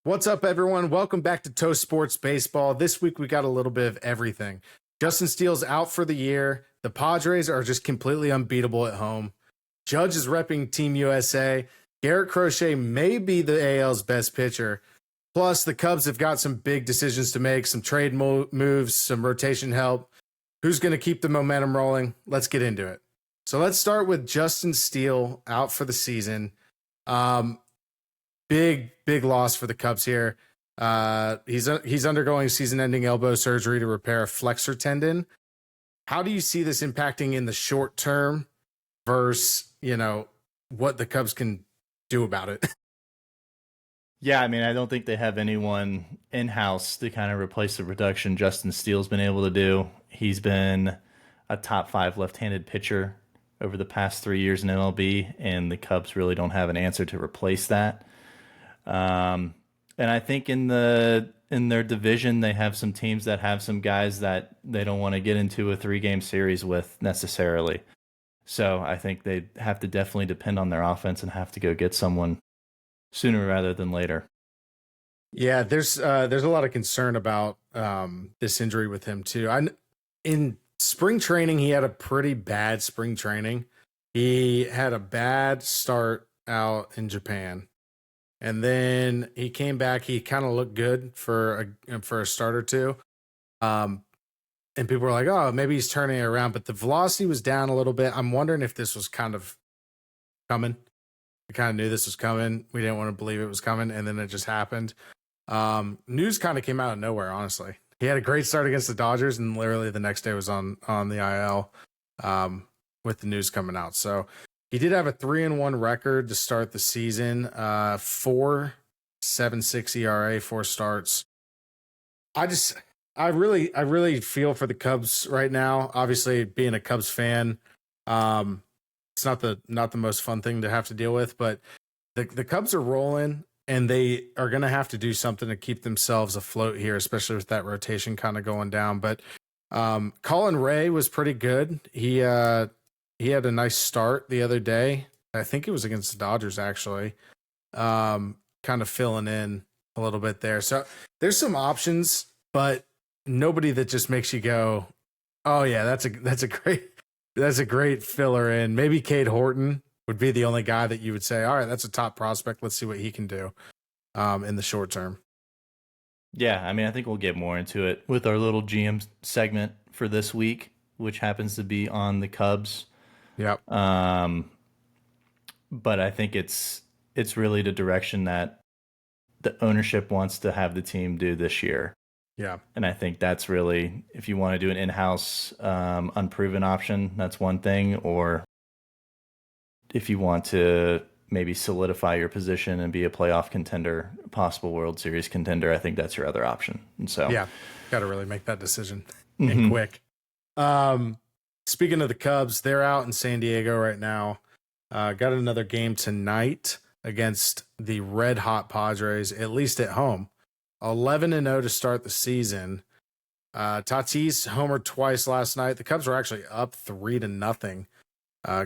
What's up, everyone? Welcome back to Toast Sports Baseball. This week, we got a little bit of everything. Justin Steele's out for the year. The Padres are just completely unbeatable at home. Judge is repping Team USA. Garrett Crochet may be the AL's best pitcher. Plus, the Cubs have got some big decisions to make, some trade moves, some rotation help. Who's going to keep the momentum rolling? Let's get into it. So let's start with Justin Steele out for the season. Big loss for the Cubs here. He's undergoing season-ending elbow surgery to repair a flexor tendon. How do you see this impacting in the short term versus, what the Cubs can do about it? Yeah, I mean, I don't think they have anyone in-house to kind of replace the production Justin Steele's been able to do. He's been a top 5 left-handed pitcher over the past 3 years in MLB, and the Cubs really don't have an answer to replace that. And I think in their division, they have some teams that have some guys that they don't want to get into a 3-game series with necessarily. So I think they have to definitely depend on their offense and have to go get someone sooner rather than later. Yeah, there's a lot of concern about this injury with him too. In spring training, he had a pretty bad spring training. He had a bad start out in Japan. And then he came back. He kind of looked good for a start or two. And people were like, oh, maybe he's turning it around. But the velocity was down a little bit. I'm wondering if this was kind of coming. We kind of knew this was coming. We didn't want to believe it was coming. And then it just happened. News kind of came out of nowhere, honestly. He had a great start against the Dodgers. And literally the next day was on the IL with the news coming out. So he did have a 3-1 record to start the season. 4.76 ERA, 4 starts. I really feel for the Cubs right now. Obviously, being a Cubs fan, it's not the most fun thing to have to deal with. But the Cubs are rolling, and they are going to have to do something to keep themselves afloat here, especially with that rotation kind of going down. But Colin Ray was pretty good. He had a nice start the other day. I think it was against the Dodgers, actually. Kind of filling in a little bit there. So there's some options, but nobody that just makes you go, oh yeah, that's a great filler in. Maybe Cade Horton would be the only guy that you would say, all right, that's a top prospect. Let's see what he can do in the short term. Yeah, I mean, I think we'll get more into it with our little GM segment for this week, which happens to be on the Cubs. Yep. But I think it's really the direction that the ownership wants to have the team do this year. Yeah. And I think that's really, if you want to do an in-house unproven option, that's one thing. Or if you want to maybe solidify your position and be a playoff contender, possible World Series contender, I think that's your other option. And so, yeah, got to really make that decision and quick. Speaking of the Cubs, they're out in San Diego right now. Got another game tonight against the red hot Padres, at least at home. 11-0 to start the season. Tatis homered twice last night. The Cubs were actually up 3-0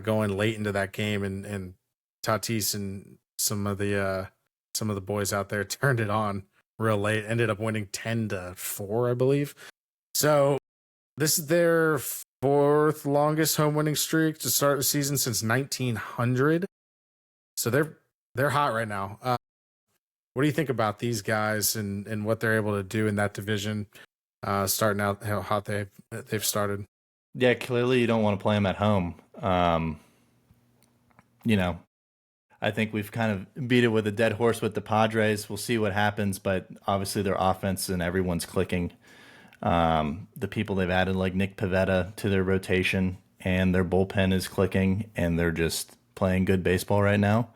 going late into that game, and Tatis and some of the boys out there turned it on real late. Ended up winning 10-4, I believe. So this is their 4th longest home winning streak to start the season since 1900. So they're hot right now. What do you think about these guys and what they're able to do in that division, starting out how hot they've started? Yeah, clearly you don't want to play them at home. I think we've kind of beat it with a dead horse with the Padres. We'll see what happens, but obviously their offense and everyone's clicking. The people they've added, like Nick Pivetta, to their rotation, and their bullpen is clicking, and they're just playing good baseball right now.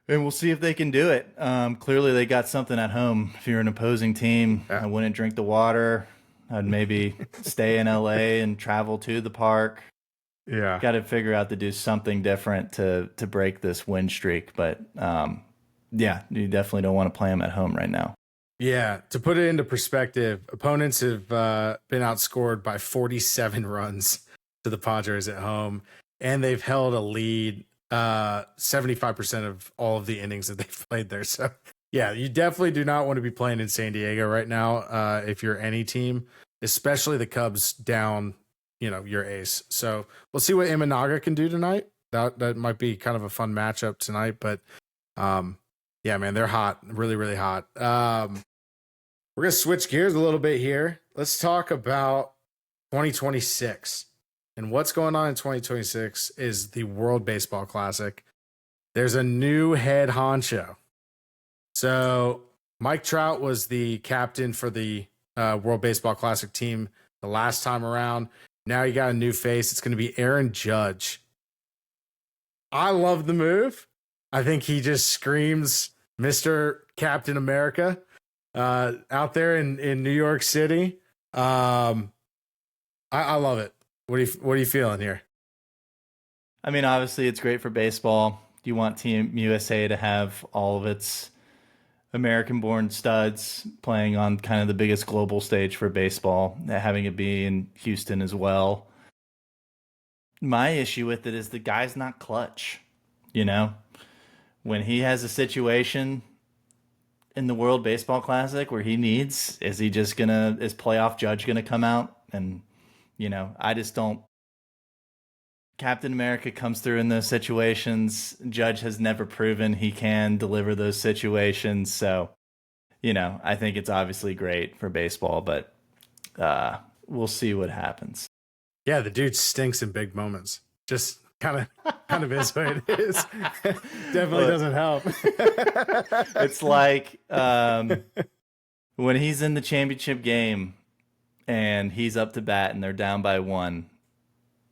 And we'll see if they can do it. Clearly, they got something at home. If you're an opposing team, I wouldn't drink the water. I'd maybe stay in LA and travel to the park. Yeah. Got to figure out to do something different to break this win streak. But, yeah, you definitely don't want to play them at home right now. Yeah. To put it into perspective, opponents have been outscored by 47 runs to the Padres at home, and they've held a lead 75% of all of the innings that they've played there. So Yeah, you definitely do not want to be playing in San Diego right now if you're any team, especially the Cubs down, your ace. So we'll see what Imanaga can do tonight. That might be kind of a fun matchup tonight, but yeah, man, they're hot, really, really hot. We're gonna switch gears a little bit here. Let's talk about 2026. And what's going on in 2026 is the World Baseball Classic. There's a new head honcho. So Mike Trout was the captain for the World Baseball Classic team the last time around. Now you got a new face. It's going to be Aaron Judge. I love the move. I think he just screams Mr. Captain America out there in New York City. I love it. What are you feeling here? I mean, obviously, it's great for baseball. You want Team USA to have all of its American-born studs playing on kind of the biggest global stage for baseball, having it be in Houston as well. My issue with it is the guy's not clutch. When he has a situation in the World Baseball Classic where he needs, is playoff Judge gonna come out? And I just don't. Captain America comes through in those situations. Judge has never proven he can deliver those situations. So, I think it's obviously great for baseball, but we'll see what happens. Yeah, the dude stinks in big moments. Just kind of is what it is. Definitely doesn't help. It's like when he's in the championship game and he's up to bat and they're down by 1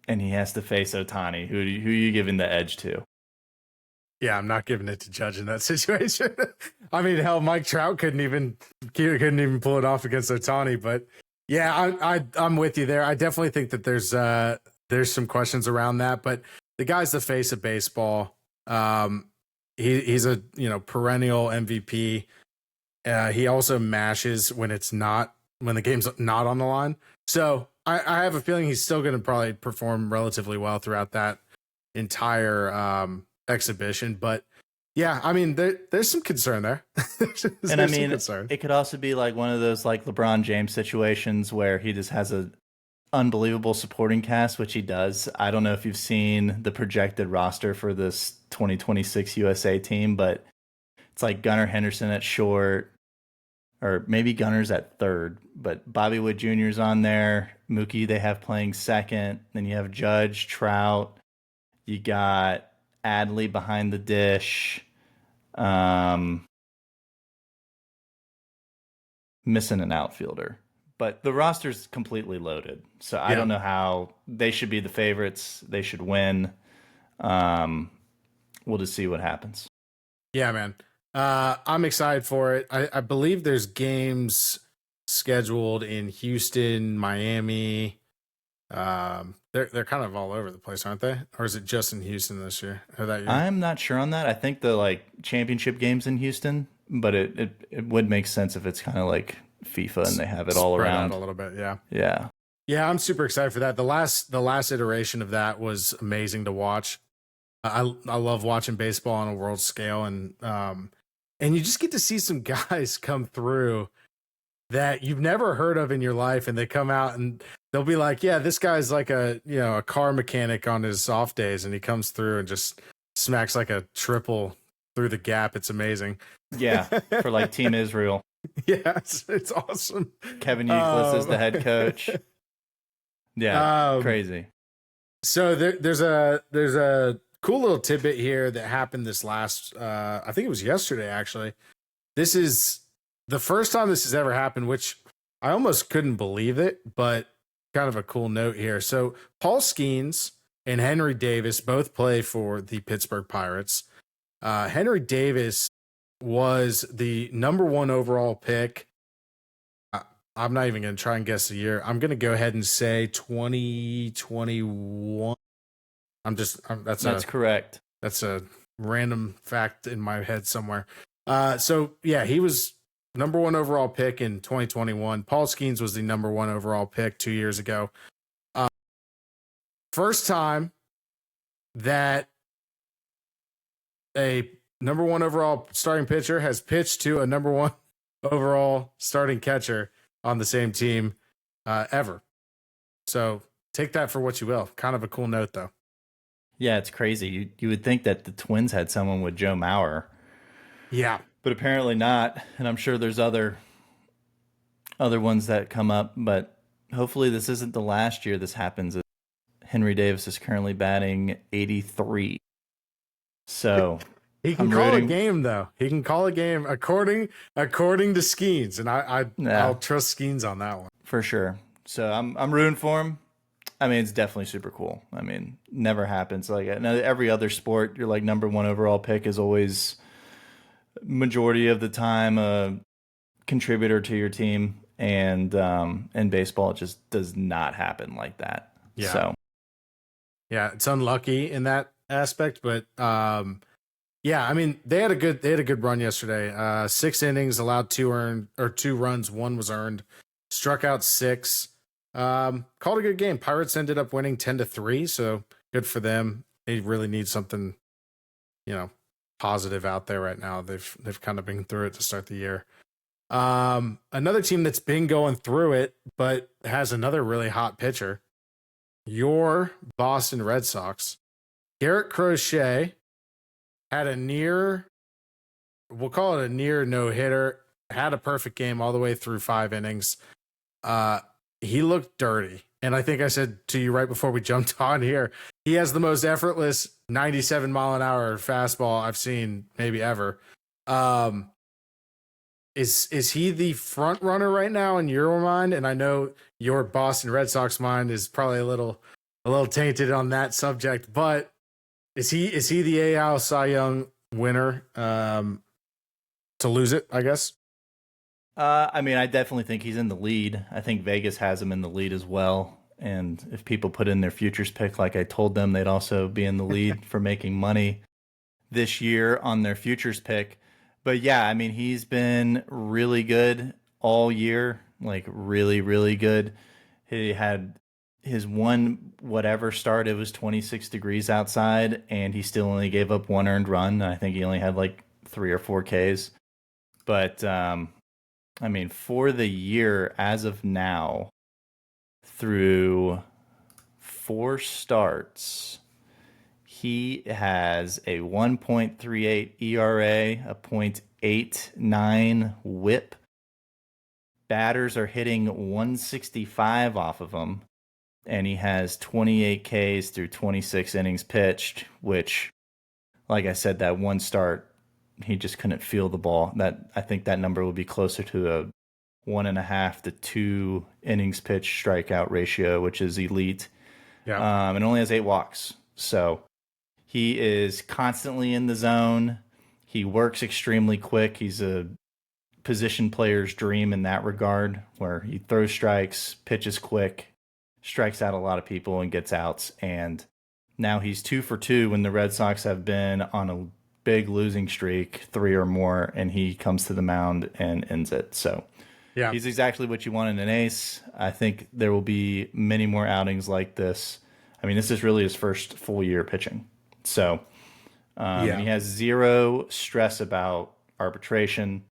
and he has to face Ohtani. Who are you giving the edge to? Yeah, I'm not giving it to Judge in that situation. I mean, hell, Mike Trout couldn't even pull it off against Ohtani. But yeah, I'm with you there. I definitely think that there's some questions around that. But the guy's the face of baseball. He's a perennial MVP. He also mashes when the game's not on the line. So I have a feeling he's still going to probably perform relatively well throughout that entire exhibition. But yeah, I mean, there's some concern there. And I mean, it could also be like one of those like LeBron James situations where he just has a unbelievable supporting cast, which he does. I don't know if you've seen the projected roster for this 2026 USA team, but it's like Gunnar Henderson at short, or maybe Gunner's at third, but Bobby Wood Jr. is on there. Mookie they have playing second. Then you have Judge, Trout. You got Adley behind the dish. Missing an outfielder. But the roster's completely loaded. So I don't know how they should be the favorites. They should win. We'll just see what happens. Yeah, man. I'm excited for it. I believe there's games scheduled in Houston, Miami. They're kind of all over the place, aren't they? Or is it just in Houston this year or that year? I'm not sure on that. I think the championship games in Houston, but it would make sense if it's kind of like FIFA and they have it all around a little bit. Yeah. I'm super excited for that. The last iteration of that was amazing to watch. I love watching baseball on a world scale, and you just get to see some guys come through that you've never heard of in your life, and they come out and they'll be like, yeah, this guy's like a car mechanic on his off days, and he comes through and just smacks like a triple through the gap. It's amazing. Yeah, for like Team Israel. Yeah, it's awesome. Kevin Youkilis is the head coach. Yeah, crazy. So there's a cool little tidbit here that happened this last, I think it was yesterday, actually. This is the first time this has ever happened, which I almost couldn't believe it, but kind of a cool note here. So Paul Skenes and Henry Davis both play for the Pittsburgh Pirates. Henry Davis was the number 1 overall pick. I'm not even going to try and guess the year. I'm going to go ahead and say 2021. That's correct. That's a random fact in my head somewhere. So yeah, he was number 1 overall pick in 2021. Paul Skenes was the number 1 overall pick 2 years ago. First time that a number one overall starting pitcher has pitched to a number one overall starting catcher on the same team ever. So take that for what you will. Kind of a cool note, though. Yeah, it's crazy. You would think that the Twins had someone with Joe Mauer. Yeah. But apparently not. And I'm sure there's other ones that come up. But hopefully this isn't the last year this happens. Henry Davis is currently batting 83. So he can call a game, though. He can call a game according to Skenes, and I'll trust Skenes on that one for sure. So I'm rooting for him. I mean, it's definitely super cool. I mean, never happens like every other sport. Your like number one overall pick is always majority of the time a contributor to your team, and in baseball, it just does not happen like that. Yeah. So. Yeah, it's unlucky in that aspect, but yeah, I mean they had a good run yesterday. 6 innings, allowed 2 runs, 1 was earned, struck out 6. Called a good game. Pirates ended up winning 10-3, so good for them. They really need something, positive out there right now. They've kind of been through it to start the year. Another team that's been going through it, but has another really hot pitcher. Your Boston Red Sox. Garrett Crochet had we'll call it a near no-hitter, had a perfect game all the way through 5 innings. He looked dirty. And I think I said to you right before we jumped on here, he has the most effortless 97-mile-an-hour fastball I've seen maybe ever. Is he the front runner right now in your mind? And I know your Boston Red Sox mind is probably a little tainted on that subject, but is he the AL Cy Young winner to lose it, I guess? I mean, I definitely think he's in the lead. I think Vegas has him in the lead as well. And if people put in their futures pick, like I told them, they'd also be in the lead for making money this year on their futures pick. But yeah, I mean, he's been really good all year, like really, really good. He had his one whatever start, it was 26 degrees outside, and he still only gave up 1 earned run. I think he only had like 3 or 4 Ks. But, I mean, for the year as of now, through 4 starts, he has a 1.38 ERA, a .89 WHIP. Batters are hitting 165 off of him, and he has 28 Ks through 26 innings pitched, which, like I said, that one start, he just couldn't feel the ball. I think that number would be closer to a 1.5 to 2 innings pitched strikeout ratio, which is elite. Yeah. And only has 8 walks. So he is constantly in the zone. He works extremely quick. He's a position player's dream in that regard, where he throws strikes, pitches quick, strikes out a lot of people, and gets outs. And now he's 2 for 2 when the Red Sox have been on a big losing streak, 3 or more, and he comes to the mound and ends it. So yeah, he's exactly what you want in an ace. I think there will be many more outings like this. I mean, this is really his first full year pitching. So and he has 0 stress about arbitration,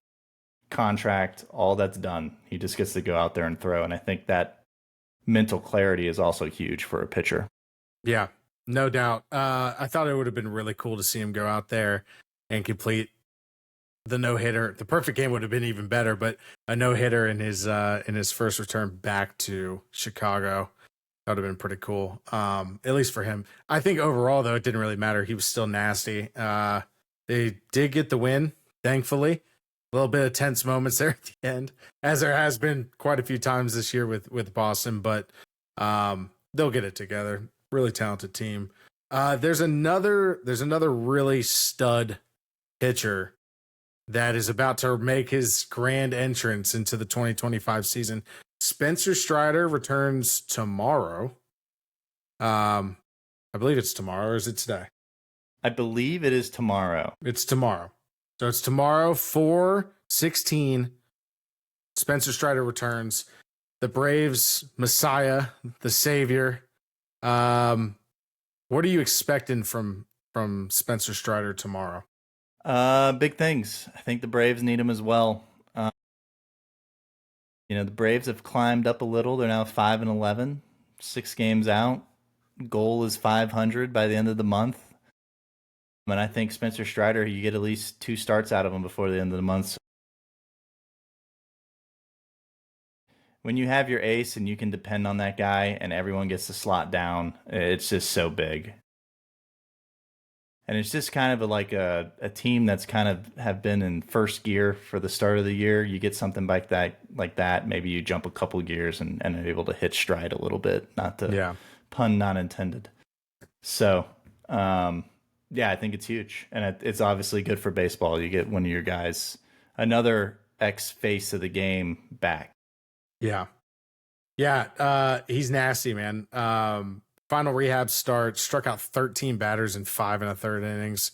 contract, all that's done. He just gets to go out there and throw. And I think that mental clarity is also huge for a pitcher. Yeah, no doubt. I thought it would have been really cool to see him go out there and complete the no-hitter. The perfect game would have been even better, but a no-hitter in his first return back to Chicago, that would have been pretty cool. At least for him. I think overall, though, it didn't really matter. He was still nasty. They did get the win, thankfully. A little bit of tense moments there at the end, as there has been quite a few times this year with Boston, but they'll get it together. Really talented team. There's another really stud pitcher that is about to make his grand entrance into the 2025 season. Spencer Strider returns tomorrow. I believe it's tomorrow, or is it today? I believe it is tomorrow. It's tomorrow. So it's tomorrow, 4/16. Spencer Strider returns. The Braves' Messiah, the Savior. What are you expecting from Spencer Strider tomorrow? Big things. I think the Braves need him as well. The Braves have climbed up a little. They're now 5-11, 6 games out. Goal is 500 by the end of the month. And I think Spencer Strider, you get at least 2 starts out of him before the end of the month. So when you have your ace and you can depend on that guy and everyone gets to slot down, it's just so big. And it's just kind of like a team that's kind of have been in first gear for the start of the year. You get something like that. Maybe you jump a couple gears and are able to hit stride a little bit. Pun not intended. So, I think it's huge. And it's obviously good for baseball. You get one of your guys, another ex-face of the game back. Yeah. He's nasty, man. Final rehab start, struck out 13 batters in 5 1/3 innings.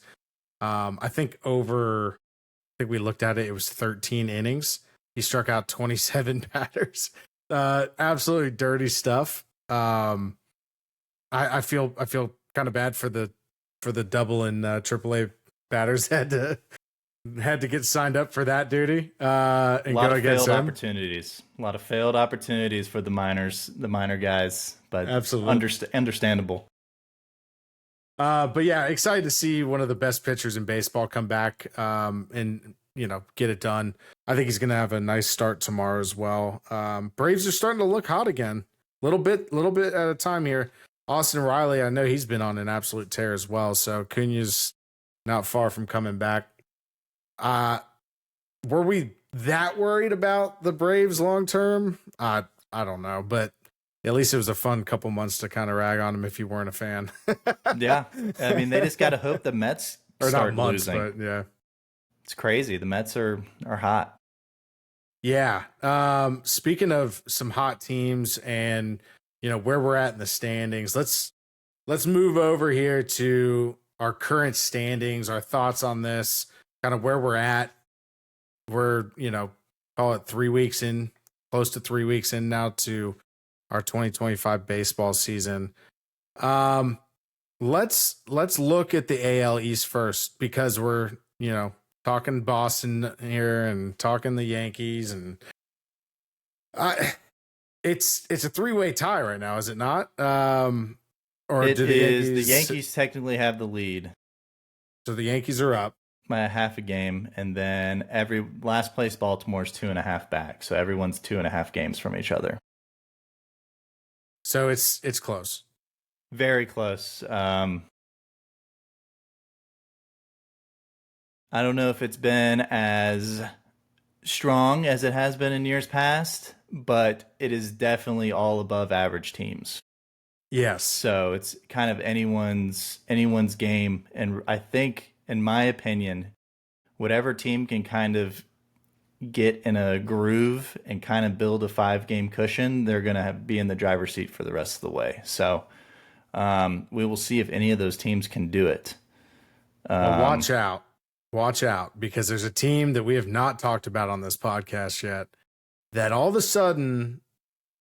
I think we looked at it. It was 13 innings. He struck out 27 batters. Absolutely dirty stuff. I feel kind of bad for the double and AAA batters had to get signed up for that duty. And a lot go of against failed him. opportunities. A lot of failed opportunities for the minor guys, but absolutely understandable. But yeah, excited to see one of the best pitchers in baseball come back and get it done. I think he's going to have a nice start tomorrow as well. Braves are starting to look hot again, little bit at a time here. Austin Riley, I know he's been on an absolute tear as well. So Cuna's not far from coming back. Were we that worried about the Braves long term? I don't know, but at least it was a fun couple months to kind of rag on them if you weren't a fan. Yeah, I mean, they just got to hope the Mets start losing. But yeah, it's crazy. The Mets are hot. Yeah. Speaking of some hot teams and where we're at in the standings, let's move over here to our current standings, our thoughts on this, kind of where we're at. We're, call it 3 weeks in, close to 3 weeks in now to our 2025 baseball season. Let's look at the AL East first, because we're, talking Boston here and talking the Yankees, and it's a 3-way tie right now, is it not? Or it is. The Yankees technically have the lead. So the Yankees are up by a half a game, and then every last place Baltimore's 2.5 back. So everyone's 2.5 games from each other. So it's close. Very close. I don't know if it's been as strong as it has been in years past, but it is definitely all above average teams. Yes. So it's kind of anyone's game. And I think, in my opinion, whatever team can kind of get in a groove and kind of build a 5-game cushion, they're going to be in the driver's seat for the rest of the way. So we will see if any of those teams can do it. Well, watch out, because there's a team that we have not talked about on this podcast yet that all of a sudden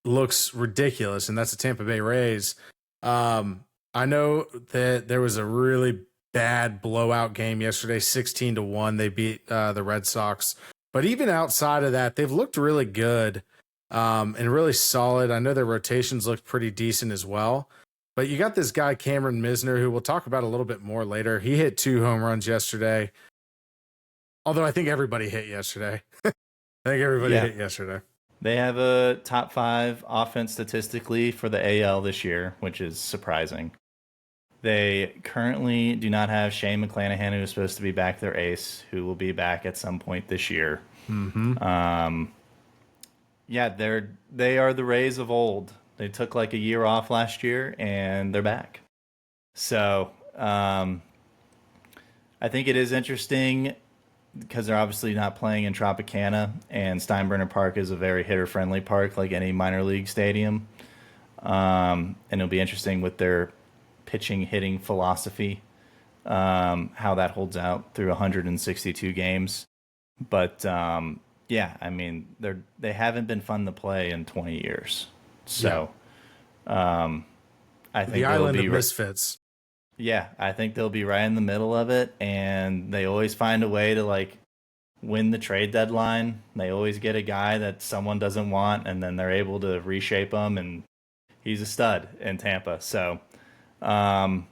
looks ridiculous, and that's the Tampa Bay Rays. I know that there was a really bad blowout game yesterday, 16-1. They beat the Red Sox. But even outside of that, they've looked really good and really solid. I know their rotations look pretty decent as well. But you got this guy, Cameron Misner, who we'll talk about a little bit more later. He hit 2 home runs yesterday. Although I think everybody hit yesterday. Hit yesterday. They have a top 5 offense statistically for the AL this year, which is surprising. They currently do not have Shane McClanahan, who is supposed to be back, their ace, who will be back at some point this year. Mm-hmm. They are the Rays of old. They took like a year off last year, and they're back. So I think it is interesting because they're obviously not playing in Tropicana, and Steinbrenner Park is a very hitter-friendly park, like any minor league stadium. And it'll be interesting with their pitching-hitting philosophy, how that holds out through 162 games. But, I mean, they haven't been fun to play in 20 years. So I think the island of misfits. Yeah, I think they'll be right in the middle of it, and they always find a way to like win the trade deadline. They always get a guy that someone doesn't want, and then they're able to reshape him, and he's a stud in Tampa. So, um,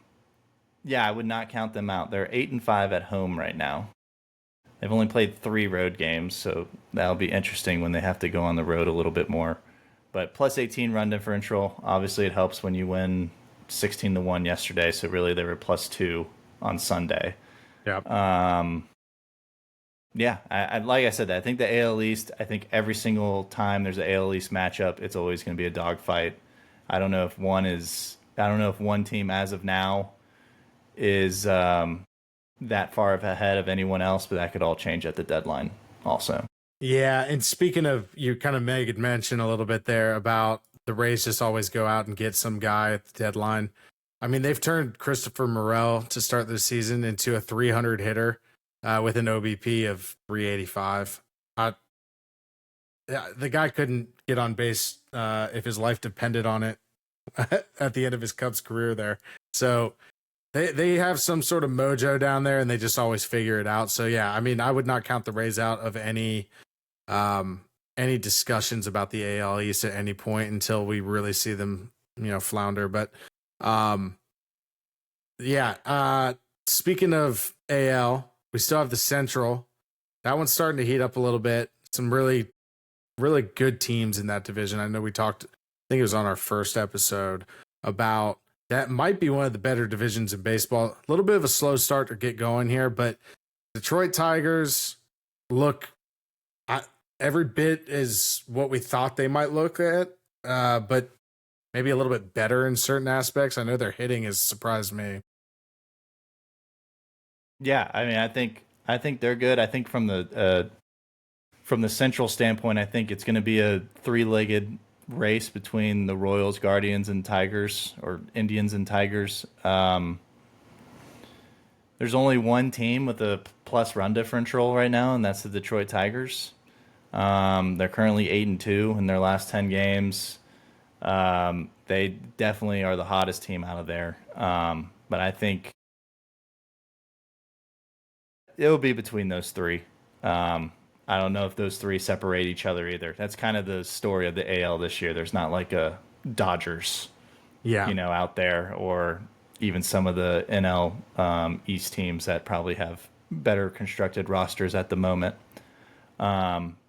yeah, I would not count them out. They're 8-5 at home right now. They've only played 3 road games, so that'll be interesting when they have to go on the road a little bit more. But plus 18 run differential, obviously it helps when you win 16-1 yesterday. So really they were plus 2 on Sunday. Yeah. Yeah, I like I said, I think the AL East, I think every single time there's an AL East matchup, it's always going to be a dogfight. I don't know if one team as of now is that far ahead of anyone else, but that could all change at the deadline also. Yeah, and speaking of, you kind of made mention a little bit there about the Rays just always go out and get some guy at the deadline. I mean, they've turned Christopher Morel to start the season into a 300 hitter with an OBP of 385. The guy couldn't get on base if his life depended on it at the end of his Cubs career there. So they have some sort of mojo down there, and they just always figure it out. So yeah, I mean, I would not count the Rays out of any discussions about the AL East at any point until we really see them, flounder. But speaking of AL, we still have the Central. That one's starting to heat up a little bit. Some really, really good teams in that division. I know we talked, I think it was on our first episode, about that might be one of the better divisions in baseball. A little bit of a slow start to get going here, but Detroit Tigers look every bit as what we thought they might look at, but maybe a little bit better in certain aspects. I know their hitting has surprised me. Yeah, I mean, I think they're good. I think from the Central standpoint, I think it's going to be a 3-legged race between the Royals, Guardians, and Tigers, or Indians and Tigers. There's only one team with a plus run differential right now, and that's the Detroit Tigers. They're currently 8-2 in their last 10 games. They definitely are the hottest team out of there. But I think it'll be between those three. I don't know if those three separate each other either. That's kind of the story of the AL this year. There's not like a Dodgers, out there, or even some of the NL East teams that probably have better constructed rosters at the moment.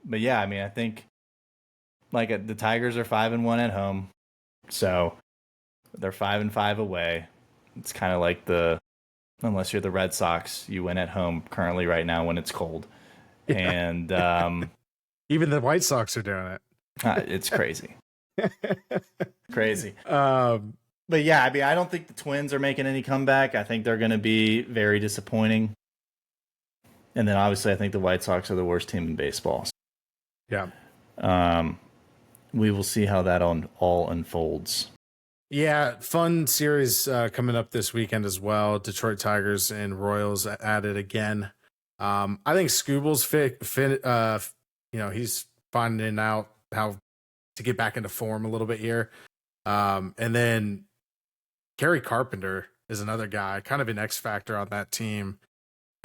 But yeah, I mean, I think like the Tigers are 5-1 at home, so they're 5-5 away. It's kind of like unless you're the Red Sox, you win at home currently right now when it's cold. Yeah. And even the White Sox are doing it. It's crazy. Crazy. But yeah, I mean, I don't think the Twins are making any comeback. I think they're going to be very disappointing. And then obviously I think the White Sox are the worst team in baseball. Yeah. We will see how that all unfolds. Yeah, fun series coming up this weekend as well. Detroit Tigers and Royals at it again. I think Scooble's he's finding out how to get back into form a little bit here. And then Gary Carpenter is another guy, kind of an X factor on that team.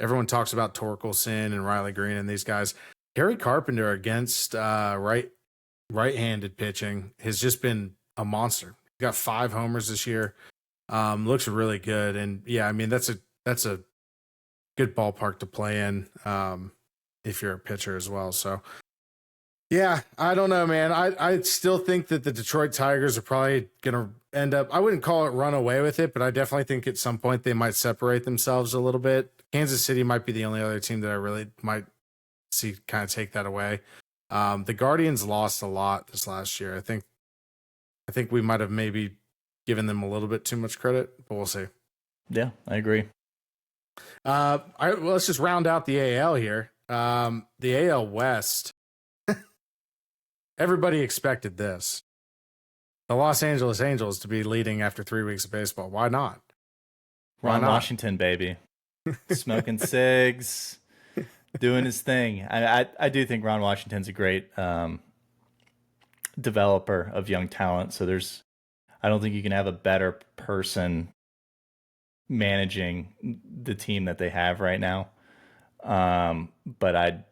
Everyone talks about Torkelson and Riley Green and these guys. Gary Carpenter against right-handed pitching has just been a monster. He got 5 homers this year. Looks really good. And yeah, I mean, that's a good ballpark to play in if you're a pitcher as well. So yeah, I don't know, man. I still think that the Detroit Tigers are probably going to end up, I wouldn't call it run away with it, but I definitely think at some point they might separate themselves a little bit. Kansas City might be the only other team that I really might see kind of take that away. The Guardians lost a lot this last year. I think we might have maybe given them a little bit too much credit, but we'll see. Yeah, I agree. Let's just round out the AL here. The AL West. Everybody expected this. The Los Angeles Angels to be leading after 3 weeks of baseball. Why not? Ron Washington, baby. Smoking cigs, doing his thing. I do think Ron Washington's a great developer of young talent. So I don't think you can have a better person managing the team that they have right now. But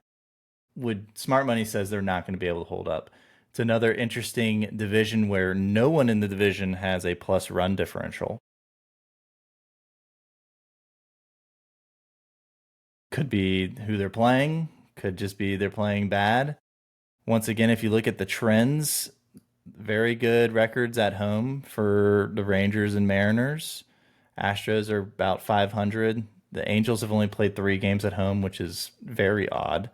smart money says they're not going to be able to hold up. It's another interesting division where no one in the division has a plus run differential. Could be who they're playing, could just be they're playing bad. Once again, if you look at the trends, very good records at home for the Rangers and Mariners. Astros are about 500. The Angels have only played 3 games at home, which is very odd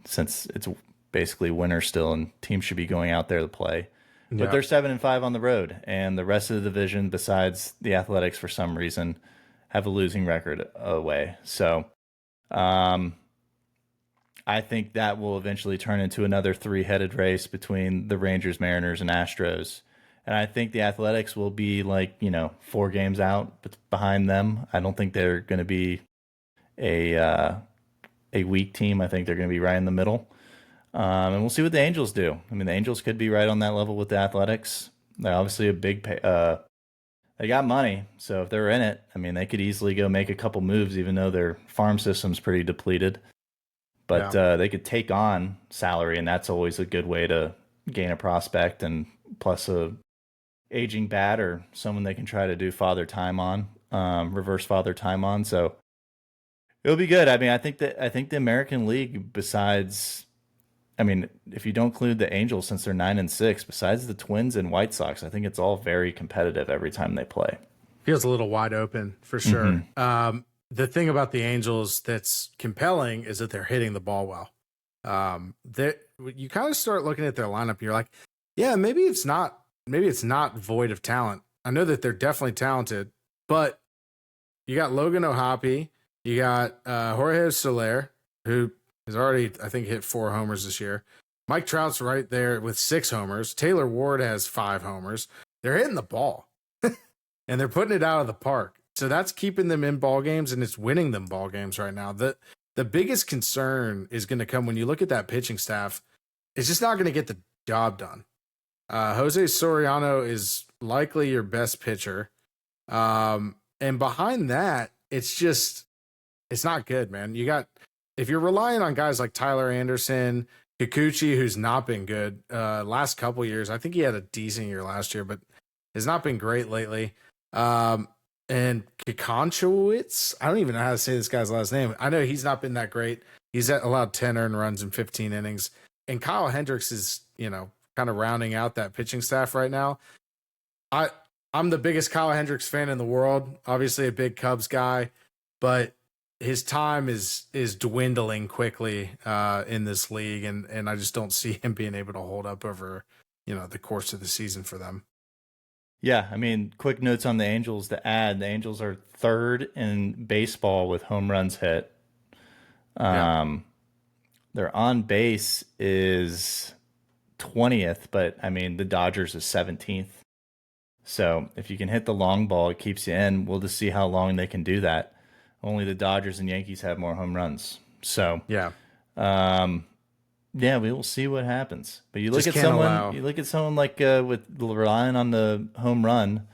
since it's basically winter still and teams should be going out there to play. But they're 7-5 on the road, and the rest of the division, besides the Athletics, for some reason, have a losing record away. So I think that will eventually turn into another 3-headed race between the Rangers, Mariners, and Astros. And I think the Athletics will be 4 games out behind them. I don't think they're going to be a weak team. I think they're going to be right in the middle. And we'll see what the Angels do. I mean, the Angels could be right on that level with the Athletics. They're obviously a big they got money, so if they're in it, I mean, they could easily go make a couple moves, even though their farm system's pretty depleted. But they could take on salary, and that's always a good way to gain a prospect, and plus a aging bat or someone they can try to do father time on, reverse father time on. So it'll be good. I mean, I think the American League, besides, I mean, if you don't include the Angels, since they're 9-6, besides the Twins and White Sox, I think it's all very competitive every time they play. Feels a little wide open for sure. Mm-hmm. The thing about the Angels that's compelling is that they're hitting the ball well. You kind of start looking at their lineup, you're like, yeah, maybe it's not void of talent. I know that they're definitely talented, but you got Logan O'Hoppe, you got Jorge Soler, who has already, I think, hit 4 homers this year. Mike Trout's right there with 6 homers. Taylor Ward has 5 homers. They're hitting the ball, and they're putting it out of the park. So that's keeping them in ball games, and it's winning them ball games right now. The biggest concern is going to come when you look at that pitching staff. It's just not going to get the job done. Jose Soriano is likely your best pitcher. And behind that, it's not good, man. If you're relying on guys like Tyler Anderson, Kikuchi, who's not been good last couple years. I think he had a decent year last year, but has not been great lately. And Kikonchowitz, I don't even know how to say this guy's last name. I know he's not been that great. He's allowed 10 earned runs in 15 innings. And Kyle Hendricks is, kind of rounding out that pitching staff right now. I'm the biggest Kyle Hendricks fan in the world. Obviously a big Cubs guy, but his time is dwindling quickly in this league, and I just don't see him being able to hold up over, the course of the season for them. Yeah, I mean, quick notes on the Angels to add. The Angels are 3rd in baseball with home runs hit. Their on base is 20th, but I mean, the Dodgers is 17th. So if you can hit the long ball, it keeps you in. We'll just see how long they can do that. Only the Dodgers and Yankees have more home runs. So yeah, we will see what happens. But you look at someone like with relying on the home run.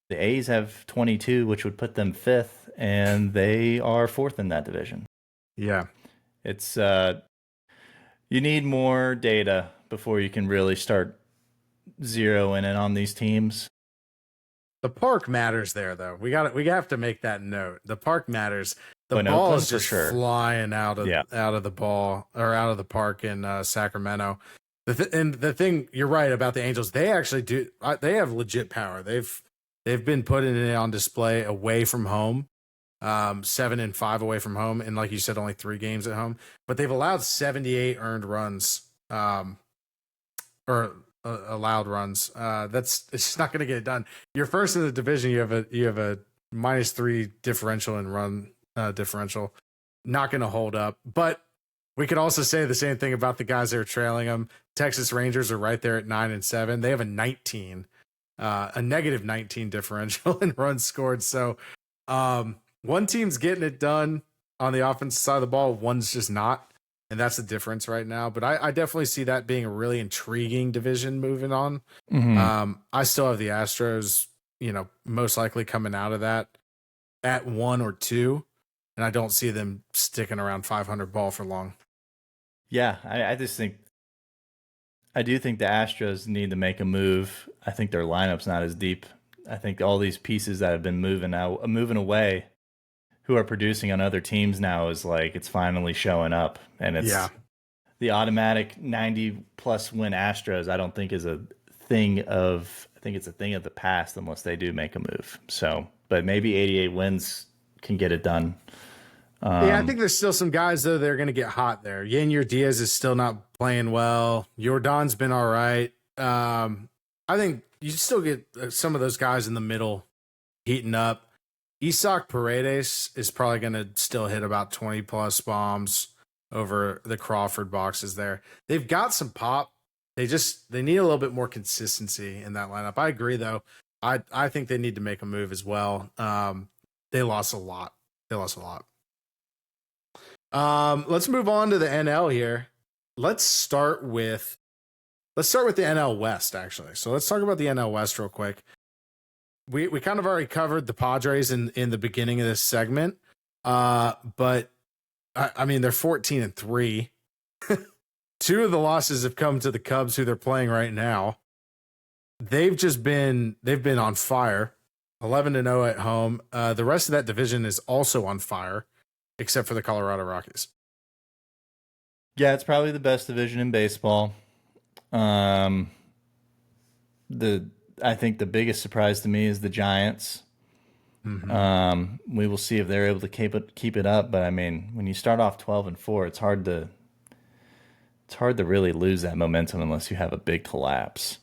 The A's have 22, which would put them 5th, and they are 4th in that division. Yeah, it's you need more data before you can really start zeroing in on these teams. The park matters there, though. We have to make that note. The park matters. The ball is just flying out of the ball or out of the park in Sacramento. The thing you're right about the Angels, they actually do. They have legit power. They've been putting it on display away from home, 7-5 away from home, and like you said, only 3 games at home. But they've allowed 78 earned runs, allowed runs. It's just not going to get it done. You're first in the division. You have a -3 differential in run differential. Not going to hold up. But we could also say the same thing about the guys that are trailing them. Texas Rangers are right there at 9-7. They have a -19 differential in runs scored. So one team's getting it done on the offensive side of the ball. One's just not. And that's the difference right now. But I definitely see that being a really intriguing division moving on. Mm-hmm. I still have the Astros most likely coming out of that at 1 or 2. And I don't see them sticking around 500 ball for long. Yeah, I do think the Astros need to make a move. I think their lineup's not as deep. I think all these pieces that have been moving away, who are producing on other teams now, is like it's finally showing up. And it's the automatic 90+ win Astros, I don't think is a thing of, I think it's a thing of the past unless they do make a move. So, but maybe 88 wins can get it done. I think there's still some guys, though, that are going to get hot there. Yanier Diaz is still not playing well. Jordan's been all right. I think you still get some of those guys in the middle heating up. Isaac Paredes is probably going to still hit about 20+ bombs over the Crawford boxes there. They've got some pop. They need a little bit more consistency in that lineup. I agree, though. I think they need to make a move as well. They lost a lot. Let's move on to the NL here. Let's start with the NL West, actually. So let's talk about the NL West real quick. We kind of already covered the Padres in the beginning of this segment. But I mean, they're 14-3. 2 of the losses have come to the Cubs, who they're playing right now. They've been on fire. 11-0 at home. The rest of that division is also on fire, except for the Colorado Rockies. Yeah, it's probably the best division in baseball. I think the biggest surprise to me is the Giants. Mm-hmm. We will see if they're able to keep it up. But I mean, when you start off 12-4, it's hard to really lose that momentum unless you have a big collapse.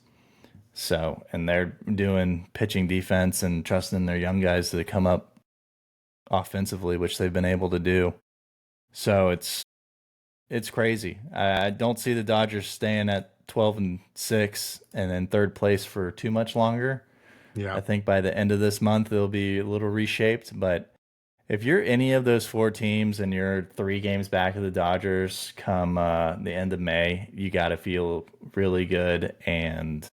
So, and they're doing pitching defense and trusting their young guys to come up offensively, which they've been able to do. So it's crazy. I don't see the Dodgers staying at 12-6 and in third place for too much longer. Yeah, I think by the end of this month they'll be a little reshaped. But if you're any of those 4 teams and you're 3 games back of the Dodgers come the end of May, you got to feel really good, and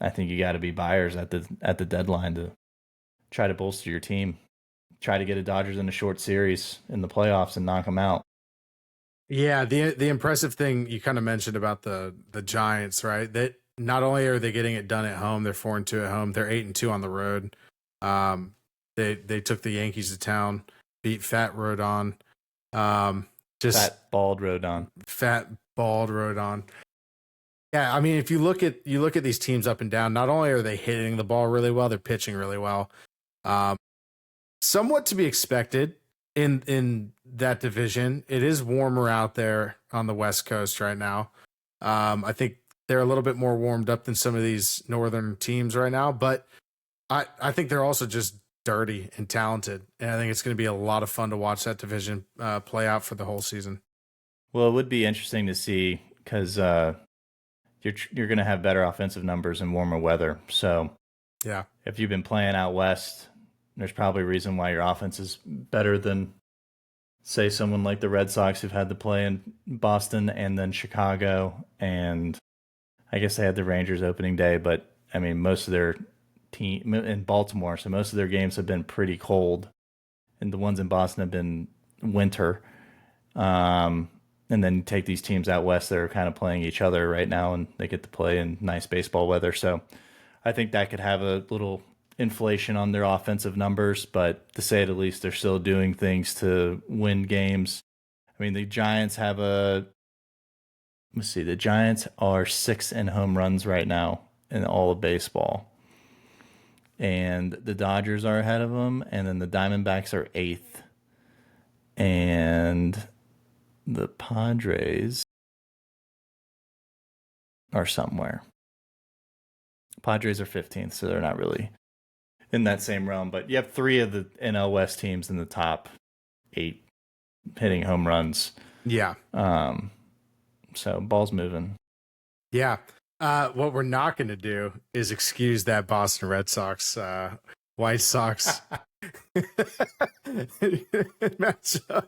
I think you got to be buyers at the deadline to try to bolster your team. Try to get a Dodgers in a short series in the playoffs and knock them out. Yeah, the impressive thing you kind of mentioned about the Giants, right? That not only are they getting it done at home, they're 4-2 at home. They're 8-2 on the road. They took the Yankees to town, beat Fat Rodon. Fat bald Rodon. Yeah, I mean, if you look at these teams up and down, not only are they hitting the ball really well, they're pitching really well. Somewhat to be expected in that division. It is warmer out there on the West Coast right now. I think they're a little bit more warmed up than some of these northern teams right now, but I think they're also just dirty and talented, and I think it's going to be a lot of fun to watch that division play out for the whole season. Well, it would be interesting to see because you're going to have better offensive numbers in warmer weather. So yeah, if you've been playing out west, there's probably a reason why your offense is better than, say, someone like the Red Sox who've had to play in Boston and then Chicago, and I guess they had the Rangers opening day, but I mean, most of their team in Baltimore, so most of their games have been pretty cold, and the ones in Boston have been winter. And then you take these teams out west that are kind of playing each other right now, and they get to play in nice baseball weather. So I think that could have a little inflation on their offensive numbers, but to say the least, they're still doing things to win games. I mean, the Giants the Giants are 6th in home runs right now in all of baseball. And the Dodgers are ahead of them, and then the Diamondbacks are 8th. And the Padres are somewhere. Padres are 15th, so they're not really in that same realm. But you have 3 of the NL West teams in the top 8 hitting home runs. Yeah. So ball's moving. Yeah. What we're not going to do is excuse that Boston Red Sox, White Sox matchup.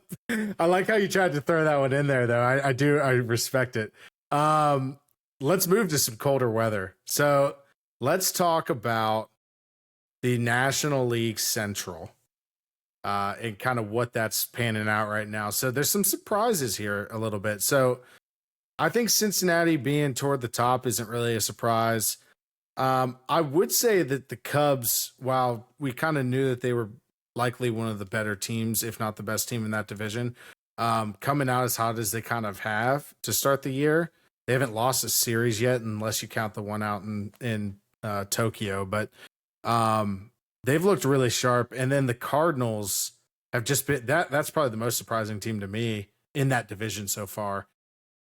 I like how you tried to throw that one in there, though. I respect it. Let's move to some colder weather. So let's talk about the National League Central, and kind of what that's panning out right now. So there's some surprises here a little bit. So I think Cincinnati being toward the top isn't really a surprise. I would say that the Cubs, while we kind of knew that they were likely one of the better teams, if not the best team in that division, coming out as hot as they kind of have to start the year, they haven't lost a series yet, unless you count the one out in Tokyo. But they've looked really sharp. And then the Cardinals have just been that's probably the most surprising team to me in that division so far.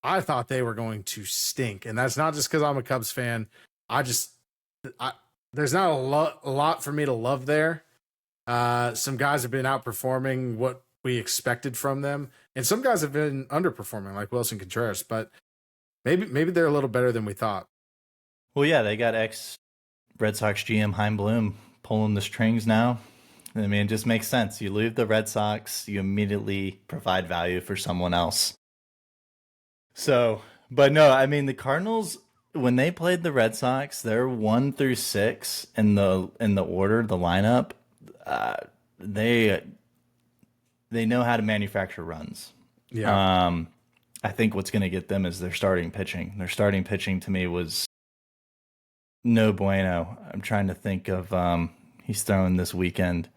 I thought they were going to stink, and that's not just because I'm a Cubs fan. There's not a lot for me to love there. Some guys have been outperforming what we expected from them, and some guys have been underperforming, like Wilson Contreras. But maybe they're a little better than we thought. Well, yeah, they got ex-Red Sox GM Chaim Bloom pulling the strings now. I mean, it just makes sense. You leave the Red Sox, you immediately provide value for someone else. So, but no, I mean, the Cardinals, when they played the Red Sox, they're 1 through 6 in the order, the lineup. They know how to manufacture runs. Yeah. I think what's going to get them is their starting pitching. Their starting pitching to me was no bueno. I'm trying to think of he's throwing this weekend.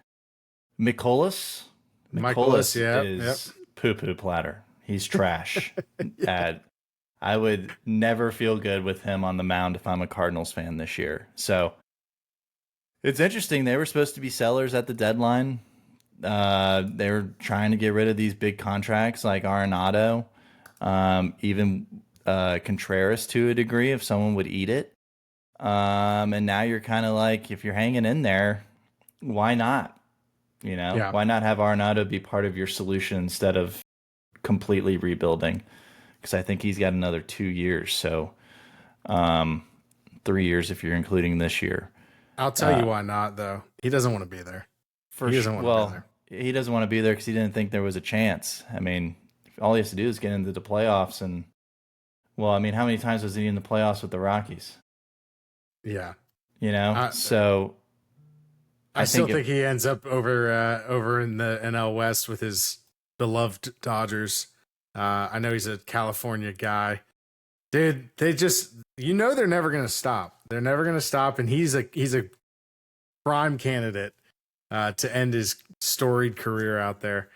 Mikolas is poo-poo platter. He's trash. Yeah. I would never feel good with him on the mound if I'm a Cardinals fan this year. So it's interesting. They were supposed to be sellers at the deadline. They were trying to get rid of these big contracts like Arenado, even Contreras to a degree if someone would eat it. And now you're kind of like, if you're hanging in there, why not? Why not have Arenado be part of your solution instead of completely rebuilding? Because I think he's got another 2 years. So 3 years if you're including this year. I'll tell you why not, though. He doesn't want to be there. He doesn't want to be there. He doesn't want to be there because he didn't think there was a chance. I mean, all he has to do is get into the playoffs. And, well, I mean, how many times was he in the playoffs with the Rockies? Yeah. So I still think he ends up over in the NL West with his beloved Dodgers. I know he's a California guy. Dude, they're never going to stop. They're never going to stop, and he's a prime candidate to end his storied career out there.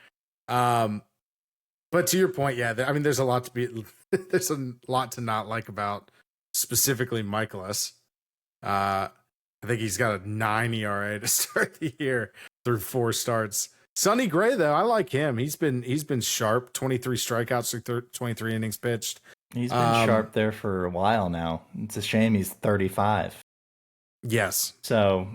But to your point, yeah, I mean, there's a lot to not like about specifically Michaelis. I think he's got a 9 ERA to start the year through 4 starts. Sonny Gray, though, I like him. He's been sharp. 23 strikeouts through 23 innings pitched. He's been sharp there for a while now. It's a shame he's 35. Yes. So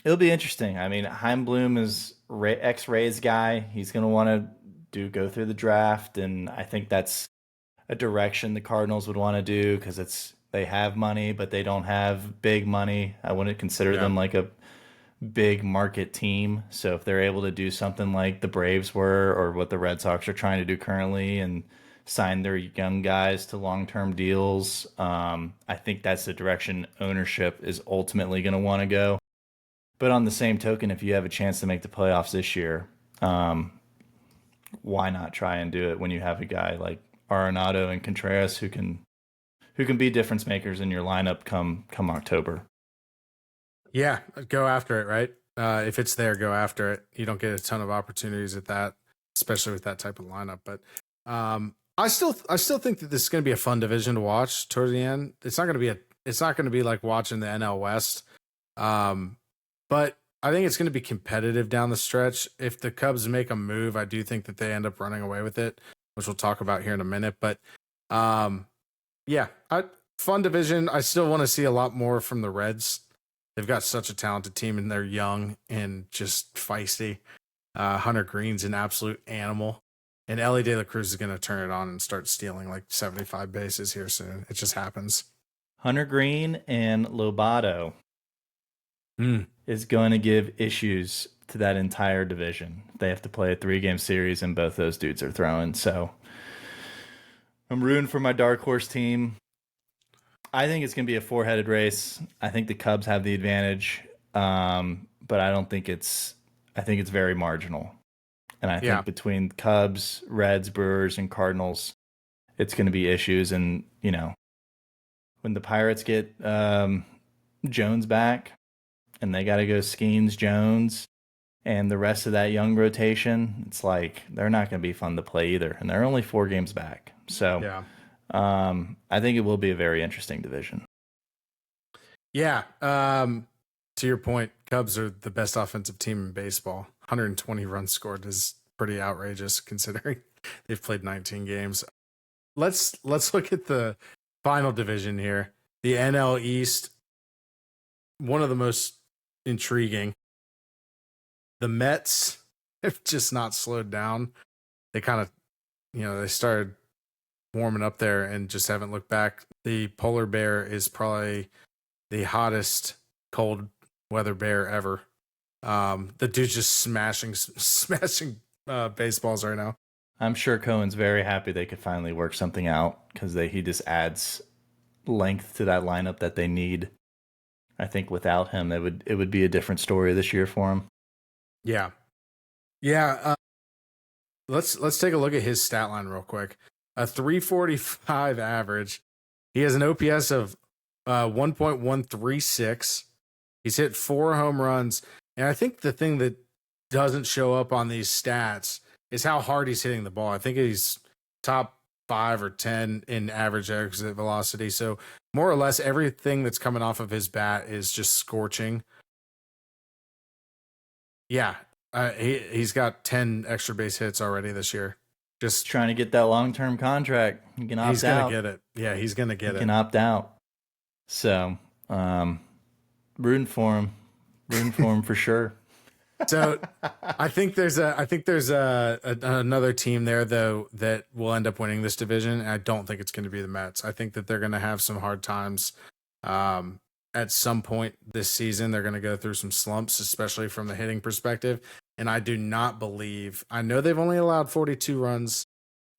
it'll be interesting. I mean, Chaim Bloom is ex-Rays guy. He's going to want to go through the draft, and I think that's a direction the Cardinals would want to do because they have money, but they don't have big money. I wouldn't consider them like a big market team. So if they're able to do something like the Braves were or what the Red Sox are trying to do currently and sign their young guys to long-term deals, I think that's the direction ownership is ultimately going to want to go. But on the same token, if you have a chance to make the playoffs this year, why not try and do it when you have a guy like Arenado and Contreras who can be difference makers in your lineup come October? Yeah, go after it, right? If it's there, go after it. You don't get a ton of opportunities at that, especially with that type of lineup. But I still think that this is going to be a fun division to watch toward the end. It's not going to be like watching the NL West. But I think it's going to be competitive down the stretch. If the Cubs make a move, I do think that they end up running away with it, which we'll talk about here in a minute. But yeah, fun division. I still want to see a lot more from the Reds. They've got such a talented team, and they're young and just feisty. Hunter Green's an absolute animal, and Ellie De La Cruz is going to turn it on and start stealing like 75 bases here soon. It just happens. Hunter Green and Lobato is going to give issues to that entire division. They have to play a 3-game series, and both those dudes are throwing. So I'm rooting for my dark horse team. I think it's going to be a four-headed race. I think the Cubs have the advantage, but I don't think it's. I think it's very marginal, and I Yeah. think between Cubs, Reds, Brewers, and Cardinals, it's going to be issues. And when the Pirates get Jones back, and they got to go Skenes, Jones, and the rest of that young rotation, it's like they're not going to be fun to play either, and they're only 4 games back. So. Yeah. I think it will be a very interesting division. Yeah. To your point, Cubs are the best offensive team in baseball. 120 runs scored is pretty outrageous considering they've played 19 games. Let's look at the final division here. The NL East, one of the most intriguing. The Mets have just not slowed down. They kind of, they started warming up there and just haven't looked back. The polar bear is probably the hottest cold weather bear ever. The dude's just smashing baseballs right now. I'm sure Cohen's very happy they could finally work something out because he just adds length to that lineup that they need. I think without him, it would be a different story this year for him. Yeah. Let's take a look at his stat line real quick. A 345 average. He has an OPS of 1.136. He's hit 4 home runs. And I think the thing that doesn't show up on these stats is how hard he's hitting the ball. I think he's top 5 or 10 in average exit velocity. So more or less everything that's coming off of his bat is just scorching. Yeah. He's got 10 extra base hits already this year. Just trying to get that long-term contract. He can opt out. He's going to get it. Yeah, he's going to get it. He can opt out. So, rooting for him for sure. So, I think there's another team there though that will end up winning this division, and I don't think it's going to be the Mets. I think that they're going to have some hard times at some point this season. They're going to go through some slumps, especially from the hitting perspective. And I do not believe, I know they've only allowed 42 runs.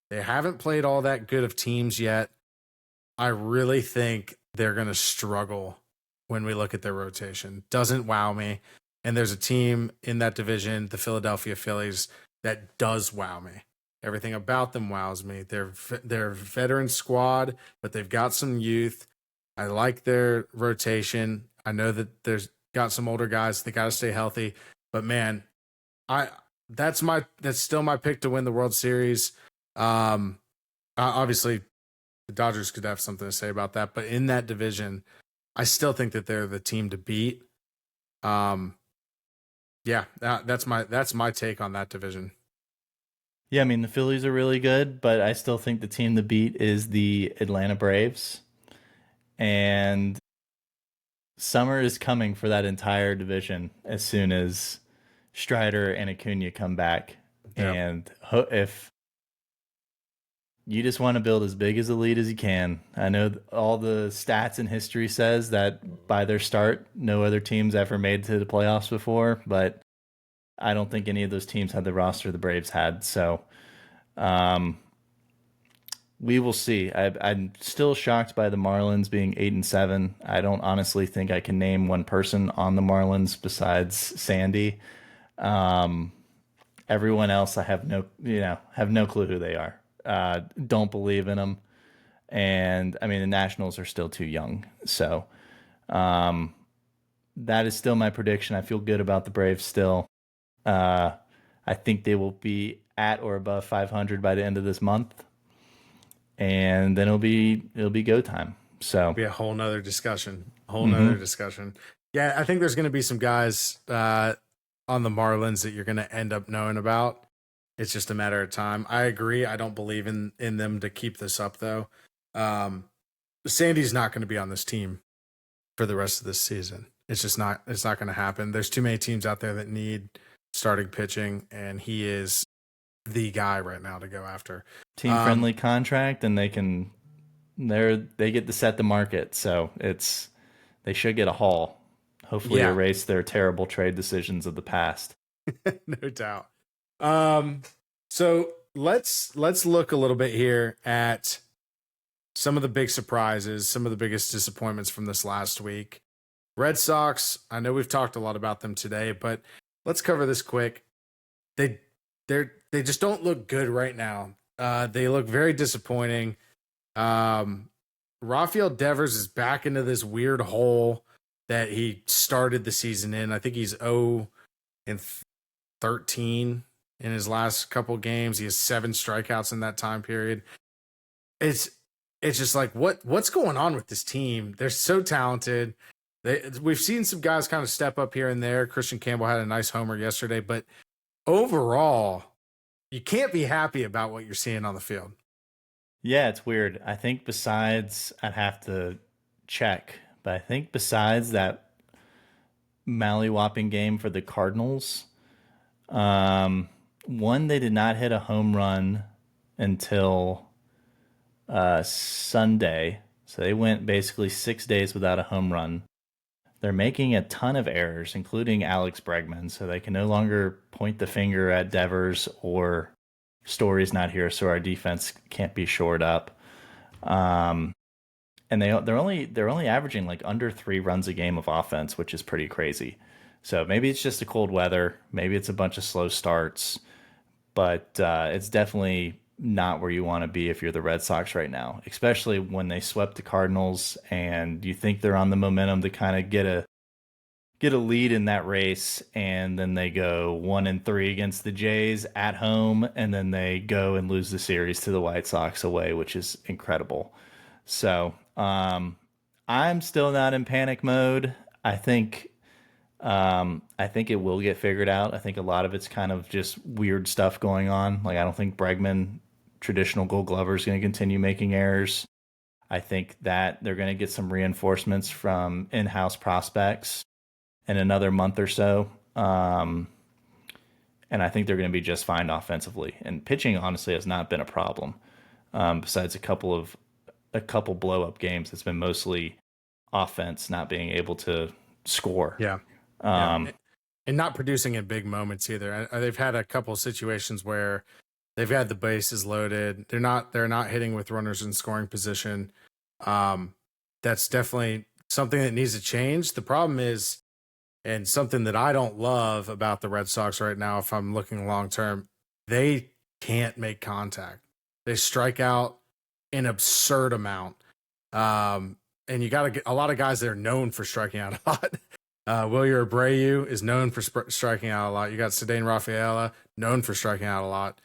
They haven't played all that good of teams yet. I really think they're going to struggle when we look at their rotation. Doesn't wow me. And there's a team in that division, the Philadelphia Phillies, that does wow me. Everything about them wows me. They're a veteran squad, but they've got some youth. I like their rotation. I know that there's got some older guys. They got to stay healthy. But man, that's still my pick to win the World Series. Obviously, the Dodgers could have something to say about that, but in that division, I still think that they're the team to beat. Yeah, that's my take on that division. Yeah, I mean the Phillies are really good, but I still think the team to beat is the Atlanta Braves. And summer is coming for that entire division as soon as Strider and Acuna come back. Yep. And if you just want to build as big as a lead as you can, I know all the stats and history says that by their start, no other teams ever made it to the playoffs before, but I don't think any of those teams had the roster the Braves had. So we will see. I'm still shocked by the Marlins being 8-7. I don't honestly think I can name one person on the Marlins besides Sandy. Everyone else, I have no clue who they are. Don't believe in them. And I mean, the Nationals are still too young. So that is still my prediction. I feel good about the Braves still. I think they will be at or above 500 by the end of this month. And then it'll be go time. So it'll be a whole nother discussion. Yeah, I think there's going to be some guys on the Marlins that you're going to end up knowing about. It's just a matter of time. I agree. I don't believe in them to keep this up though. Sandy's not going to be on this team for the rest of this season. It's just not. It's not going to happen. There's too many teams out there that need starting pitching, and he is the guy right now to go after. Team friendly contract, and they get to set the market. So they should get a haul. Hopefully erase their terrible trade decisions of the past. No doubt. So let's look a little bit here at some of the big surprises, some of the biggest disappointments from this last week. Red Sox, I know we've talked a lot about them today, but let's cover this quick. They just don't look good right now. They look very disappointing. Rafael Devers is back into this weird hole that he started the season in. I think he's 0-13 in his last couple games. He has 7 strikeouts in that time period. It's just like what's going on with this team? They're so talented. We've seen some guys kind of step up here and there. Christian Campbell had a nice homer yesterday, but overall, you can't be happy about what you're seeing on the field. Yeah, it's weird. I think besides, I'd have to check, but I think besides that Malley-whopping game for the Cardinals, one, they did not hit a home run until Sunday. So they went basically 6 days without a home run. They're making a ton of errors, including Alex Bregman, so they can no longer point the finger at Devers or Story's not here, so our defense can't be shored up. And they're only averaging like under 3 runs a game of offense, which is pretty crazy. So maybe it's just the cold weather, maybe it's a bunch of slow starts, but it's definitely not where you want to be if you're the Red Sox right now, especially when they swept the Cardinals and you think they're on the momentum to kind of get a lead in that race, and then they go 1-3 against the Jays at home, and then they go and lose the series to the White Sox away, which is incredible. So I'm still not in panic mode. I think it will get figured out. I think a lot of it's kind of just weird stuff going on. Like, I don't think Bregman, traditional Gold Glover, is going to continue making errors. I think that they're going to get some reinforcements from in-house prospects in another month or so. And I think they're going to be just fine offensively. And pitching, honestly, has not been a problem. Besides a couple blow-up games, it's been mostly offense not being able to score. Yeah. And not producing in big moments either. They've had a couple of situations where they've had the bases loaded. They're not hitting with runners in scoring position. That's definitely something that needs to change. The problem is, and something that I don't love about the Red Sox right now, if I'm looking long term, they can't make contact. They strike out an absurd amount. And you got to get a lot of guys that are known for striking out a lot. Wilyer Abreu is known for striking out a lot. You got Ceddanne Rafaela, known for striking out a lot.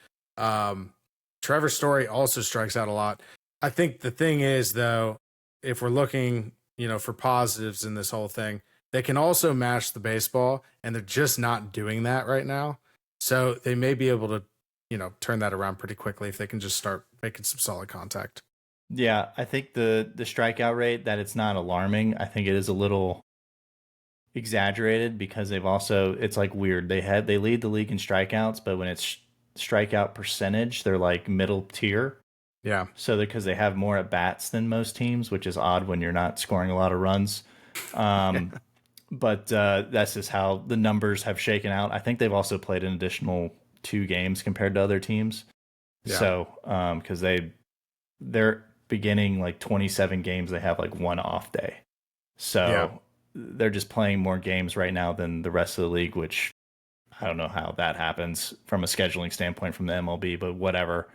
Trevor Story also strikes out a lot. I think the thing is, though, if we're looking, for positives in this whole thing, they can also mash the baseball, and they're just not doing that right now. So they may be able to, turn that around pretty quickly if they can just start making some solid contact. Yeah, I think the strikeout rate, that it's not alarming. I think it is a little exaggerated because it's like weird. They lead the league in strikeouts, but when it's strikeout percentage, they're like middle tier. Yeah. So because they have more at bats than most teams, which is odd when you're not scoring a lot of runs. But that's just how the numbers have shaken out. I think they've also played an additional 2 games compared to other teams. Yeah. So because they're beginning like 27 games, they have like 1 off day. So they're just playing more games right now than the rest of the league, which I don't know how that happens from a scheduling standpoint from the MLB, but whatever.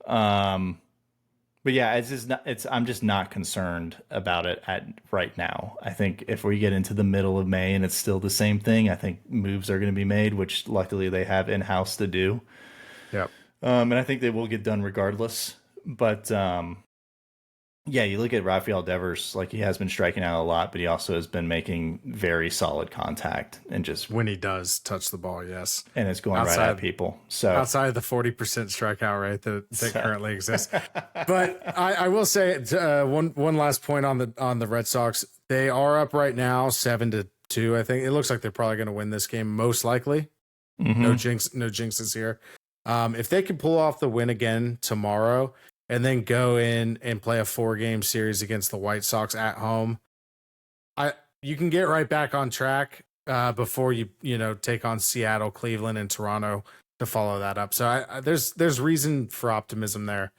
But yeah, I'm just not concerned about it right now. I think if we get into the middle of May and it's still the same thing, I think moves are going to be made, which luckily they have in-house to do. Yep. And I think they will get done regardless. But yeah, you look at Rafael Devers, like he has been striking out a lot, but he also has been making very solid contact and just when he does touch the ball, yes, and it's going right at people. So outside of the 40% strikeout rate that currently exists, but I will say one last point on the Red Sox. They are up right now 7-2. I think it looks like they're probably going to win this game, most likely. Mm-hmm. No jinxes here. If they can pull off the win again tomorrow, and then go in and play a 4-game series against the White Sox at home, you can get right back on track before you take on Seattle, Cleveland, and Toronto to follow that up. So there's reason for optimism there.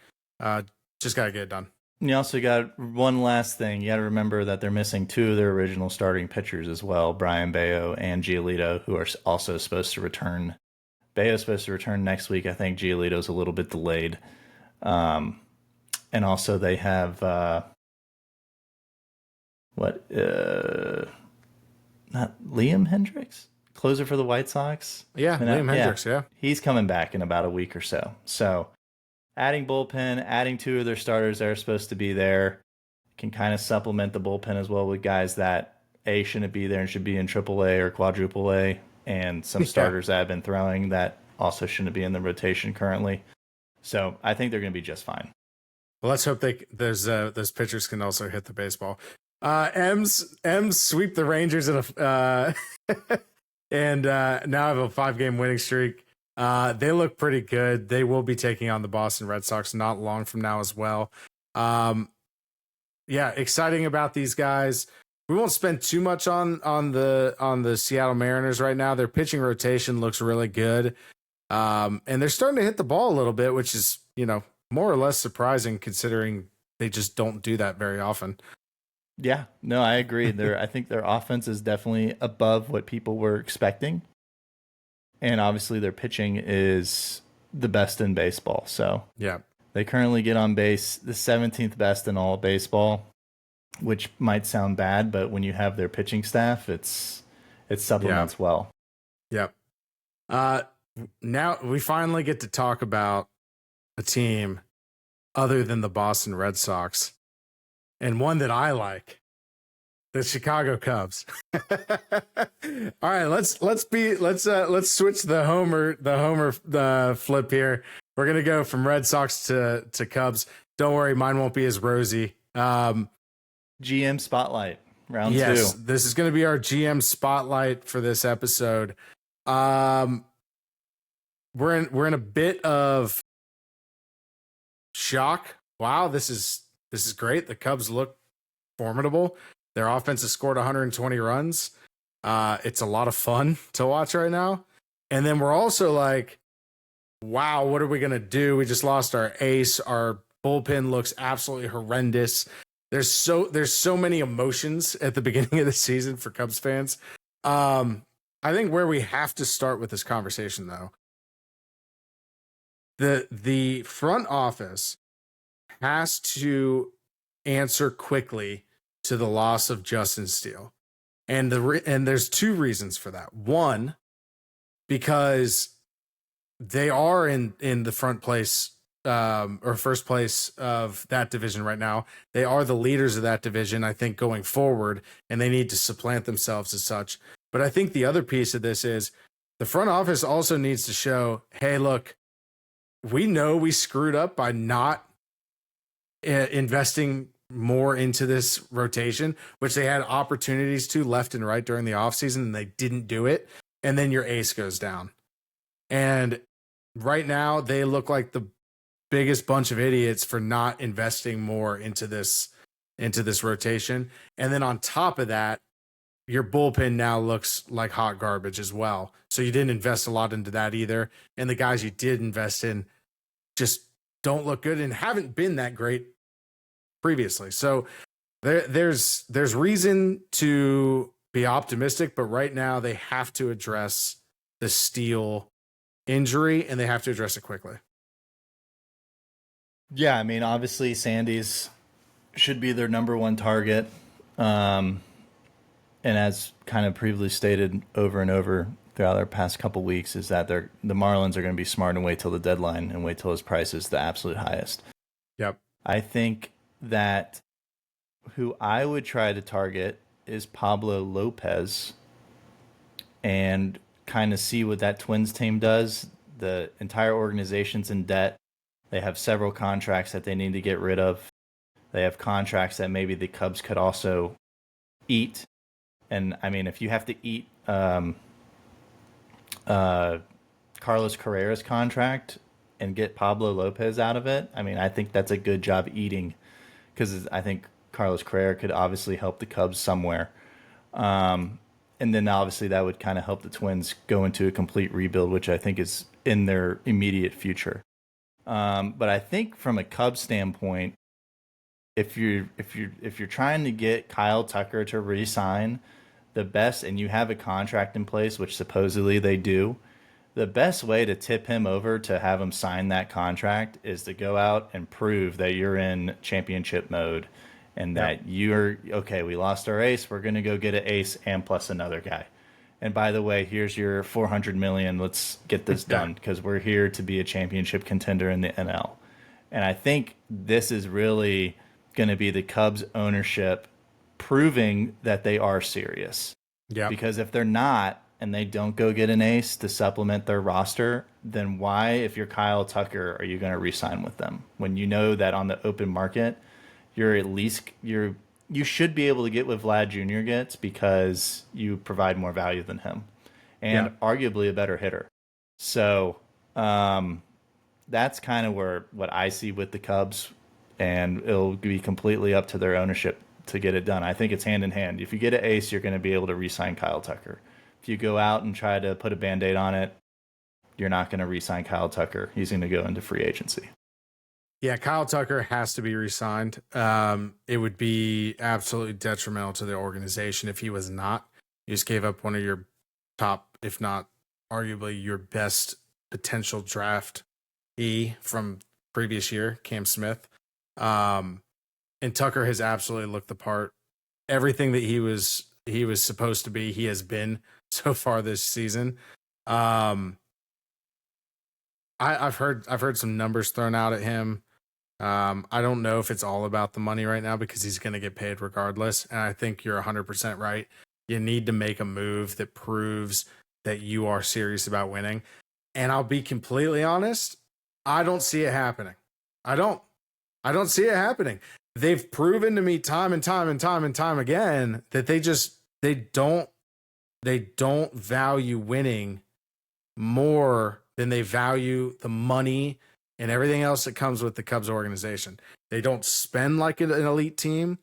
Just gotta get it done. You also got one last thing. You got to remember that they're missing two of their original starting pitchers as well, Brian Bayo and Giolito, who are also supposed to return. Bayo's supposed to return next week. I think Giolito's a little bit delayed. And also they have not Liam Hendricks, closer for the White Sox. Yeah, Liam Hendricks. Yeah, he's coming back in about a week or so. So adding bullpen, adding two of their starters that are supposed to be there can kind of supplement the bullpen as well with guys that shouldn't be there and should be in AAA or quadruple A, and some starters that have been throwing that also shouldn't be in the rotation currently. So I think they're going to be just fine. Well, let's hope those pitchers can also hit the baseball. M's sweep the Rangers and now have a 5-game winning streak. They look pretty good. They will be taking on the Boston Red Sox not long from now as well. Exciting about these guys. We won't spend too much on the Seattle Mariners right now. Their pitching rotation looks really good. And they're starting to hit the ball a little bit, which is, more or less surprising considering they just don't do that very often. Yeah, no, I agree. I think their offense is definitely above what people were expecting. And obviously their pitching is the best in baseball. So yeah, they currently get on base the 17th best in all of baseball, which might sound bad, but when you have their pitching staff, it supplements well. Yep. Now we finally get to talk about a team other than the Boston Red Sox, and one that I like, the Chicago Cubs. All right, let's switch the homer flip here. We're gonna go from Red Sox to Cubs. Don't worry, mine won't be as rosy. GM spotlight round 2. Yes, this is gonna be our GM spotlight for this episode. We're in a bit of shock. Wow, this is great. The Cubs look formidable. Their offense has scored 120 runs. It's a lot of fun to watch right now. And then we're also like, wow, what are we going to do? We just lost our ace. Our bullpen looks absolutely horrendous. There's so many emotions at the beginning of the season for Cubs fans. I think where we have to start with this conversation, though, the front office has to answer quickly to the loss of Justin Steele. And there's two reasons for that. One, because they are in the front place or first place of that division right now. They are the leaders of that division, I think, going forward, and they need to supplant themselves as such. But I think the other piece of this is the front office also needs to show, hey, look, we know we screwed up by not investing more into this rotation, which they had opportunities to left and right during the offseason, and they didn't do it. And then your ace goes down. And right now they look like the biggest bunch of idiots for not investing more into this rotation. And then on top of that, your bullpen now looks like hot garbage as well. So you didn't invest a lot into that either. And the guys you did invest in just don't look good and haven't been that great previously. So there's reason to be optimistic, but right now they have to address the Steele injury, and they have to address it quickly. Yeah, I mean, obviously Sandy's should be their number one target. And as kind of previously stated over and over throughout their past couple weeks, is that the Marlins are going to be smart and wait till the deadline and wait till his price is the absolute highest. Yep. I think that who I would try to target is Pablo Lopez and kind of see what that Twins team does. The entire organization's in debt. They have several contracts that they need to get rid of. They have contracts that maybe the Cubs could also eat. And I mean, if you have to eat Carlos Carrera's contract and get Pablo Lopez out of it, I mean, I think that's a good job eating, because I think Carlos Carrera could obviously help the Cubs somewhere. And then obviously that would kind of help the Twins go into a complete rebuild, which I think is in their immediate future. But I think from a Cubs standpoint, if you're trying to get Kyle Tucker to re-sign, the best, and you have a contract in place, which supposedly they do, the best way to tip him over to have him sign that contract is to go out and prove that you're in championship mode and that you're okay. We lost our ace. We're going to go get an ace and plus another guy. And by the way, here's your 400 million. Let's get this done because we're here to be a championship contender in the NL. And I think this is really going to be the Cubs ownership proving that they are serious. Yeah. Because if they're not and they don't go get an ace to supplement their roster, then why, if you're Kyle Tucker, are you going to re-sign with them when you know that on the open market you should be able to get what Vlad Jr. gets because you provide more value than him and arguably a better hitter. So that's kind of what I see with the Cubs, and it'll be completely up to their ownership to get it done. I think it's hand in hand. If you get an ace, you're going to be able to re-sign Kyle Tucker. If you go out and try to put a Band-Aid on it, you're not going to re-sign Kyle Tucker. He's going to go into free agency. Yeah, Kyle Tucker has to be re-signed. It would be absolutely detrimental to the organization if he was not. You just gave up one of your top, if not arguably your best potential draft from previous year, Cam Smith. And Tucker has absolutely looked the part. Everything that he was supposed to be, he has been so far this season. I've heard some numbers thrown out at him. I don't know if it's all about the money right now because he's going to get paid regardless. And I think you're 100% right. You need to make a move that proves that you are serious about winning. And I'll be completely honest, I don't see it happening. I don't see it happening. They've proven to me time and time again that they don't value winning more than they value the money and everything else that comes with the Cubs organization. They don't spend like an elite team.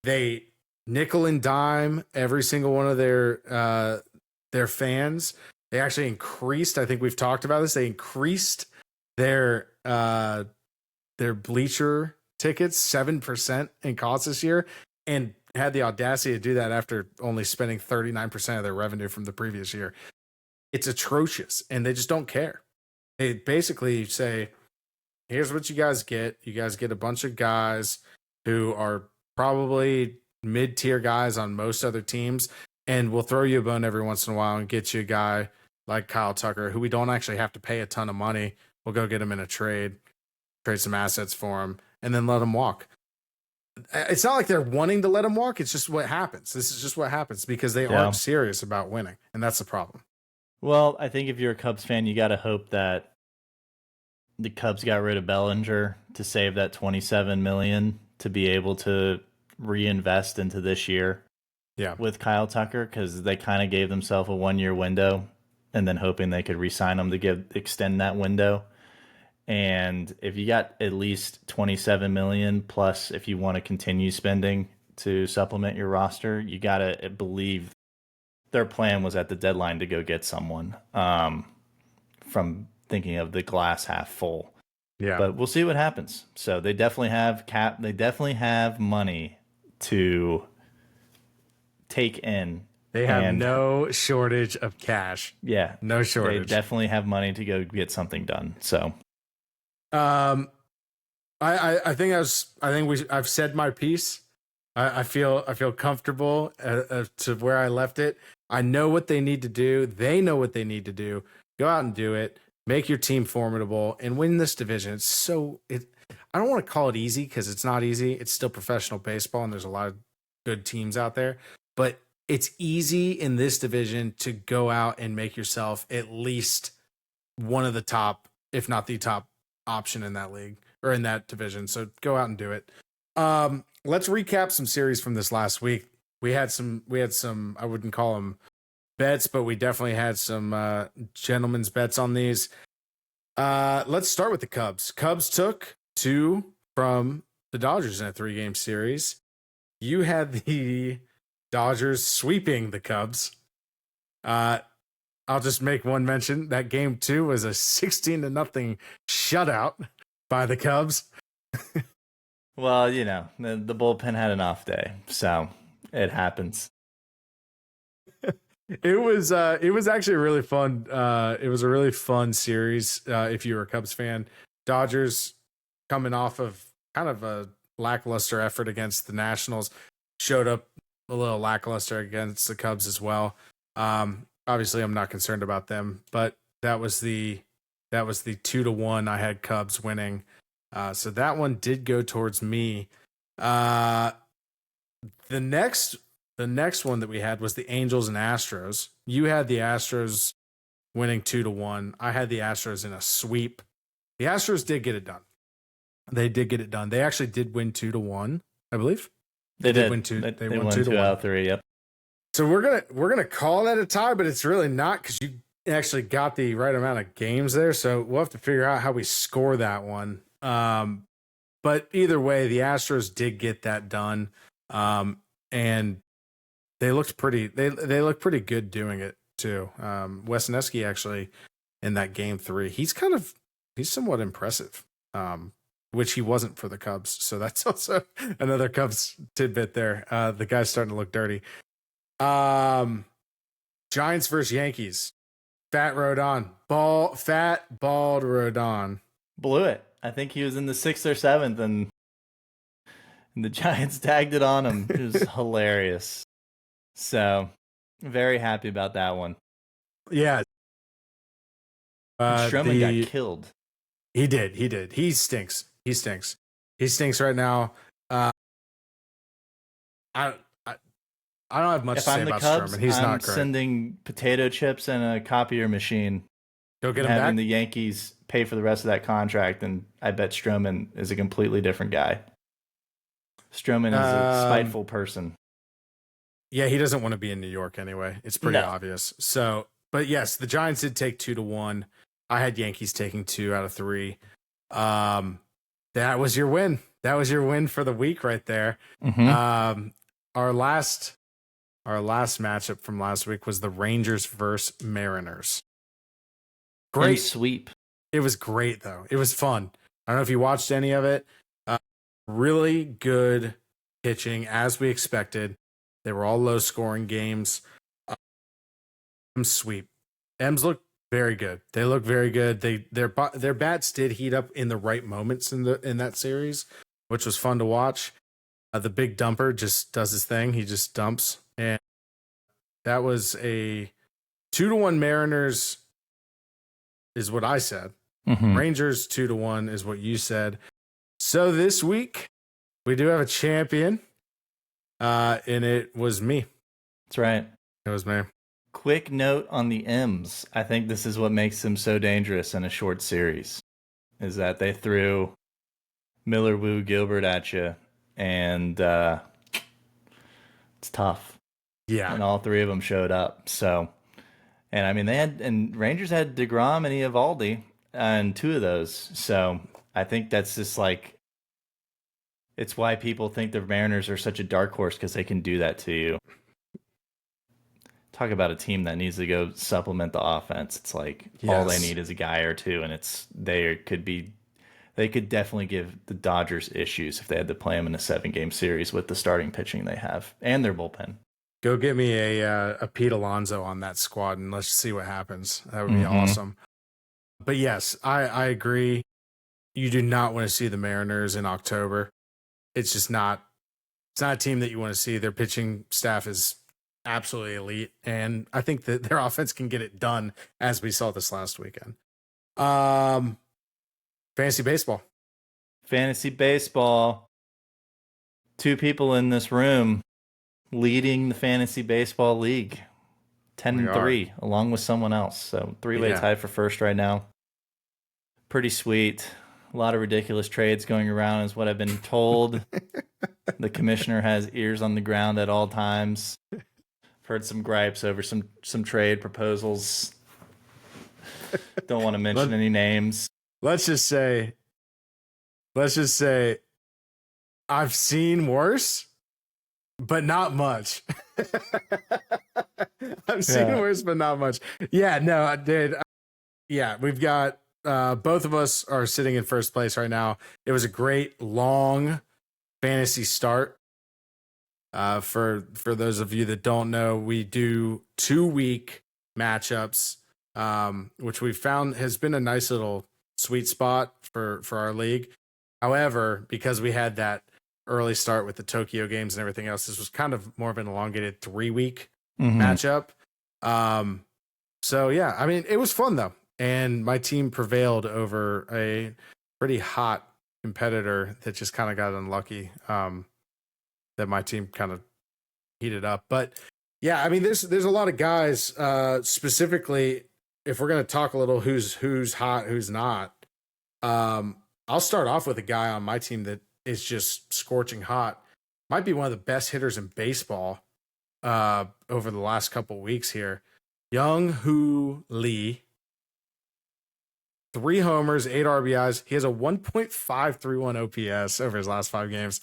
They nickel and dime every single one of their fans. They actually increased, I think we've talked about this, they increased their bleacher tickets 7% in cost this year and had the audacity to do that after only spending 39% of their revenue from the previous year. It's atrocious, and they just don't care. They basically say, here's what you guys get. You guys get a bunch of guys who are probably mid-tier guys on most other teams, and we'll throw you a bone every once in a while and get you a guy like Kyle Tucker, who we don't actually have to pay a ton of money. We'll go get him in a trade some assets for him, and then let him walk. It's not like they're wanting to let him walk. It's just what happens. This is just what happens because they aren't serious about winning, and that's the problem. Well, I think if you're a Cubs fan, you got to hope that the Cubs got rid of Bellinger to save that $27 million to be able to reinvest into this year. Yeah, with Kyle Tucker, because they kind of gave themselves a 1-year window, and then hoping they could re-sign him to extend that window. And if you got at least $27 million plus, if you want to continue spending to supplement your roster, you got to believe their plan was at the deadline to go get someone. From thinking of the glass half full, but we'll see what happens. So they definitely have They definitely have money to take in. They have no shortage of cash. Yeah, no shortage. They definitely have money to go get something done. So. I think I've said my piece. I feel comfortable to where I left it. I know what they need to do. They know what they need to do. Go out and do it. Make your team formidable and win this division. I don't want to call it easy because it's not easy. It's still professional baseball and there's a lot of good teams out there, but it's easy in this division to go out and make yourself at least one of the top, if not the top option in that league or in that division. So go out and do it. Let's recap some series from this last week. We had some, I wouldn't call them bets, but we definitely had some gentlemen's bets on these. Let's start with the Cubs. Cubs took 2 from the Dodgers in a 3-game series. You had the Dodgers sweeping the Cubs. I'll just make one mention that game 2 was a 16-0 shutout by the Cubs. Well, the bullpen had an off day, so it happens. It was actually really fun. It was a really fun series. If you were a Cubs fan, Dodgers coming off of kind of a lackluster effort against the Nationals, showed up a little lackluster against the Cubs as well. Obviously, I'm not concerned about them, but that was the 2-1. I had Cubs winning, so that one did go towards me. The next one that we had was the Angels and Astros. You had the Astros winning 2-1. I had the Astros in a sweep. The Astros did get it done. They did get it done. They actually did win 2-1, I believe. They did win two. They won 2 out of 3. Yep. So we're gonna call that a tie, but it's really not because you actually got the right amount of games there. So we'll have to figure out how we score that one. But either way, the Astros did get that done, and they looked pretty. They looked pretty good doing it too. Wesneski actually in that game 3, he's somewhat impressive. Which he wasn't for the Cubs. So that's also another Cubs tidbit there. The guy's starting to look dirty. Giants versus Yankees. Fat Rodon. Fat, bald Rodon. Blew it. I think he was in the 6th or 7th, and the Giants tagged it on him. It was hilarious. So, very happy about that one. Yeah. Stroman got killed. He did. He stinks. He stinks right now. I don't have much to say about Cubs, Stroman. He's not great. I'm sending potato chips and a copier machine. Go get him having back. The Yankees pay for the rest of that contract, and I bet Stroman is a completely different guy. Stroman is a spiteful person. Yeah, he doesn't want to be in New York anyway. It's pretty obvious. So, but yes, the Giants did take 2-1. I had Yankees taking 2 out of 3. That was your win. That was your win for the week right there. Mm-hmm. Our last matchup from last week was the Rangers versus Mariners. Great sweep. It was great though. It was fun. I don't know if you watched any of it. Really good pitching as we expected. They were all low scoring games. Sweep. M's look very good. They look very good. Their bats did heat up in the right moments in that series, which was fun to watch. The big dumper just does his thing. He just dumps, and that was a 2-1 Mariners is what I said. Mm-hmm. Rangers 2-1 is what you said. So this week we do have a champion, and it was me. That's right. It was me. Quick note on the M's. I think this is what makes them so dangerous in a short series, is that they threw Miller, Wu, Gilbert at you, and it's tough. Yeah. And all 3 of them showed up. So, and I mean, Rangers had DeGrom and Eovaldi and 2 of those. So I think that's just it's why people think the Mariners are such a dark horse, because they can do that to you. Talk about a team that needs to go supplement the offense. It's like all they need is a guy or 2, and they could definitely give the Dodgers issues if they had to play them in a 7-game series with the starting pitching they have and their bullpen. Go get me a Pete Alonso on that squad, and let's see what happens. That would be awesome. But yes, I agree. You do not want to see the Mariners in October. It's just not. It's not a team that you want to see. Their pitching staff is absolutely elite, and I think that their offense can get it done, as we saw this last weekend. Fantasy baseball. 2 people in this room leading the fantasy baseball league, 10-3, along with someone else. So 3-way tie for first right now. Pretty sweet. A lot of ridiculous trades going around is what I've been told. The commissioner has ears on the ground at all times. Heard some gripes over some trade proposals. Don't want to mention any names. Let's just say I've seen worse, but not much. I've seen worse, but not much. Yeah, no, I did. Yeah, we've got both of us are sitting in first place right now. It was a great long fantasy start. For those of you that don't know, we do 2-week matchups, which we found has been a nice little sweet spot for our league. However, because we had that early start with the Tokyo games and everything else, this was kind of more of an elongated 3-week matchup. So yeah, I mean, it was fun though. And my team prevailed over a pretty hot competitor that just kind of got unlucky. That my team kind of heated up. But yeah, I mean, there's a lot of guys, specifically, if we're going to talk a little who's hot, who's not. I'll start off with a guy on my team that is just scorching hot. Might be one of the best hitters in baseball over the last couple weeks here. Young-Hoo Lee. 3 homers, 8 RBIs. He has a 1.531 OPS over his last 5 games.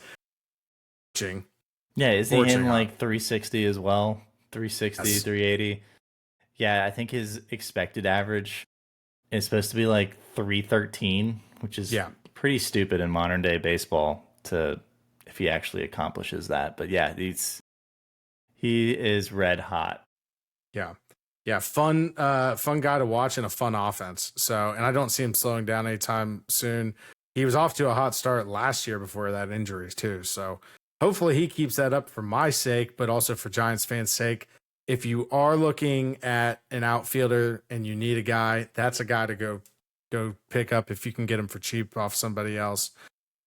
Yeah, is he in like 360 as well? 360, yes. 380. Yeah, I think his expected average is supposed to be like 313, which is pretty stupid in modern day baseball if he actually accomplishes that. But yeah, he is red hot. Yeah. Yeah, fun guy to watch and a fun offense. So, and I don't see him slowing down anytime soon. He was off to a hot start last year before that injury too. So hopefully he keeps that up for my sake, but also for Giants fans' sake. If you are looking at an outfielder and you need a guy, that's a guy to go pick up if you can get him for cheap off somebody else.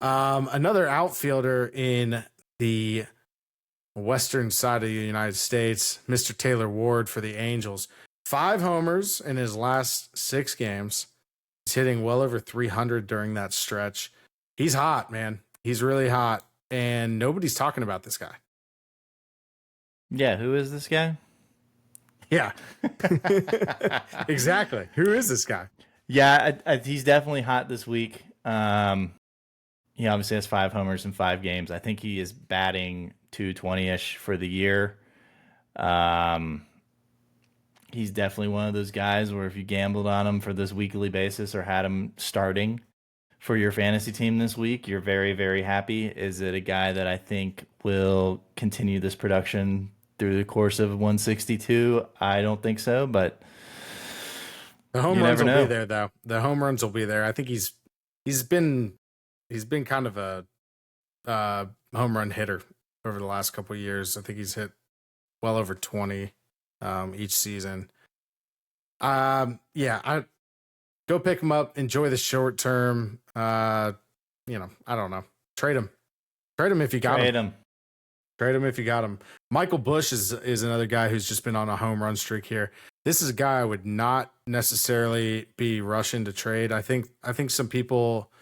Another outfielder in the western side of the United States, Mr. Taylor Ward for the Angels. 5 homers in his last 6 games. He's hitting well over 300 during that stretch. He's hot, man. He's really hot. And nobody's talking about this guy. Yeah, who is this guy? Yeah, exactly. Who is this guy? Yeah, he's definitely hot this week. He obviously has 5 homers in 5 games. I think he is batting 220-ish for the year. He's definitely one of those guys where if you gambled on him for this weekly basis or had him starting for your fantasy team this week, you're very, very happy. Is it a guy that I think will continue this production through the course of 162? I don't think so, but the home runs will be there, though. The home runs will be there. I think he's been kind of a home run hitter over the last couple of years. I think he's hit well over 20 each season. I go pick him up. Enjoy the short term. I don't know. Trade him if you got him. Trade him if you got him. Michael Busch is another guy who's just been on a home run streak here. This is a guy I would not necessarily be rushing to trade. I think some people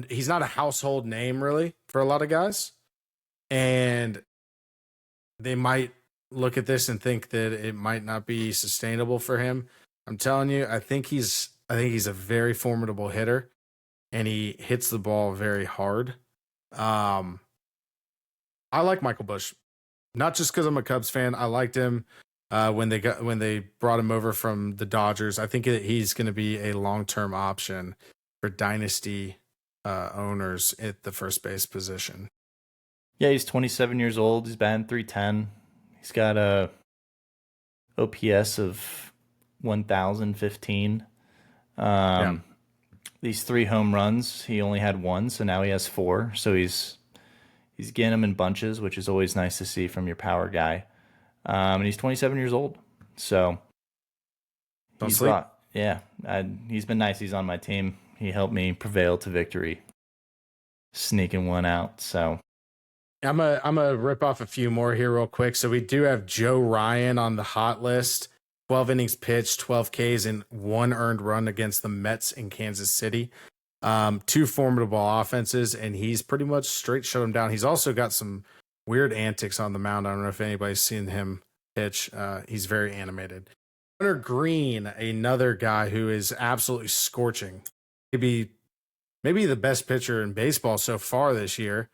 he's not a household name really for a lot of guys. And they might look at this and think that it might not be sustainable for him. I'm telling you, I think he's a very formidable hitter and he hits the ball very hard. I like Michael Busch, not just because I'm a Cubs fan. I liked him when they brought him over from the Dodgers. I think that he's going to be a long-term option for dynasty owners at the first base position. Yeah, he's 27 years old. He's batting .310. He's got a OPS of 1,015. These 3 home runs, he only had 1, so now he has 4. So he's getting them in bunches, which is always nice to see from your power guy. And he's 27 years old, so he's been nice. He's on my team. He helped me prevail to victory, sneaking one out. So I'm a rip off a few more here real quick. So we do have Joe Ryan on the hot list. 12 innings pitched, 12 Ks, and 1 earned run against the Mets in Kansas City. 2 formidable offenses, and he's pretty much straight shut him down. He's also got some weird antics on the mound. I don't know if anybody's seen him pitch. He's very animated. Hunter Green, another guy who is absolutely scorching. Maybe the best pitcher in baseball so far this year.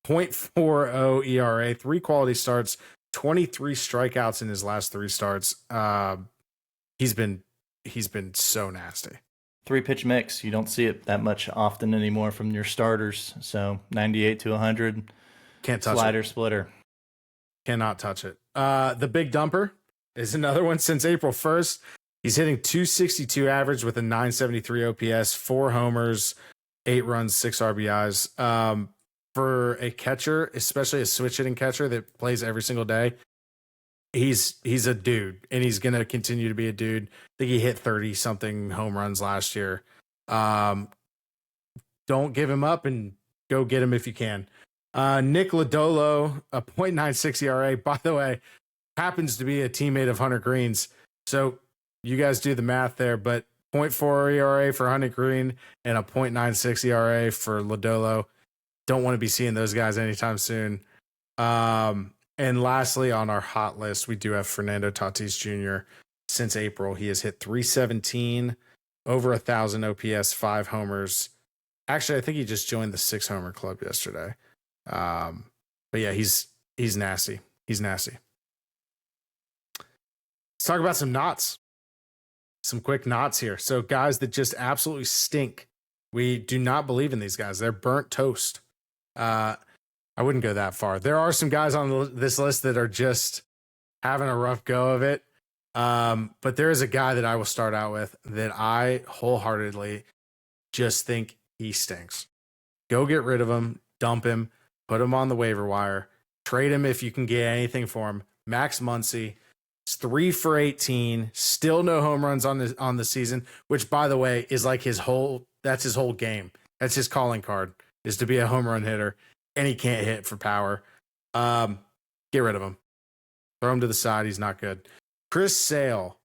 0.40 ERA, 3 quality starts, 23 strikeouts in his last 3 starts. He's been so nasty. 3-pitch mix. You don't see it that much often anymore from your starters. So 98 to 100. Can't touch slider it. Splitter. Cannot touch it. The Big Dumper is another one since April 1st. He's hitting 262 average with a 973 OPS, 4 homers, 8 runs, 6 RBIs. For a catcher, especially a switch hitting catcher that plays every single day, he's a dude, and he's going to continue to be a dude. I think he hit 30 something home runs last year. Don't give him up and go get him if you can. Nick Lodolo, a .96 ERA, by the way, happens to be a teammate of Hunter Green's. So you guys do the math there, but .4 ERA for Hunter Green and a .96 ERA for Lodolo. Don't want to be seeing those guys anytime soon. And lastly, on our hot list, we do have Fernando Tatis Jr. Since April, he has hit 317, over 1,000 OPS, 5 homers. Actually, I think he just joined the 6 homer club yesterday. But yeah, he's nasty. He's nasty. Let's talk about some knots. Some quick knots here. So guys that just absolutely stink. We do not believe in these guys. They're burnt toast. I wouldn't go that far. There are some guys on this list that are just having a rough go of it. But there is a guy that I will start out with that I wholeheartedly just think he stinks. Go get rid of him, dump him, put him on the waiver wire, trade him if you can get anything for him. Max Muncy. It's 3 for 18, still no home runs on the season, which by the way is like that's his whole game. That's his calling card, is to be a home run hitter, and he can't hit for power. Get rid of him. Throw him to the side. He's not good. Chris Sale.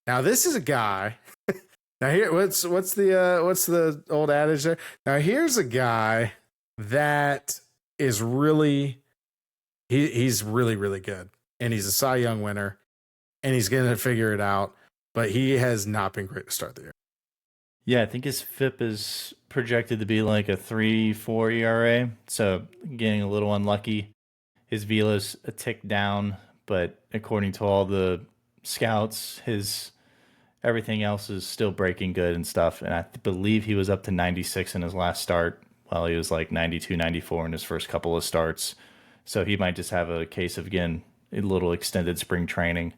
Now this is a guy. Now here, what's the old adage there? Now here's a guy that is really he's really, really good. And he's a Cy Young winner, and he's going to figure it out. But he has not been great to start the year. Yeah, I think his FIP is projected to be like a 3.4 ERA. So getting a little unlucky. His velo's a tick down, but according to all the scouts, his everything else is still breaking good and stuff. And I believe he was up to 96 in his last start, while he was like 92, 94 in his first couple of starts. So he might just have a case of, again, a little extended spring training.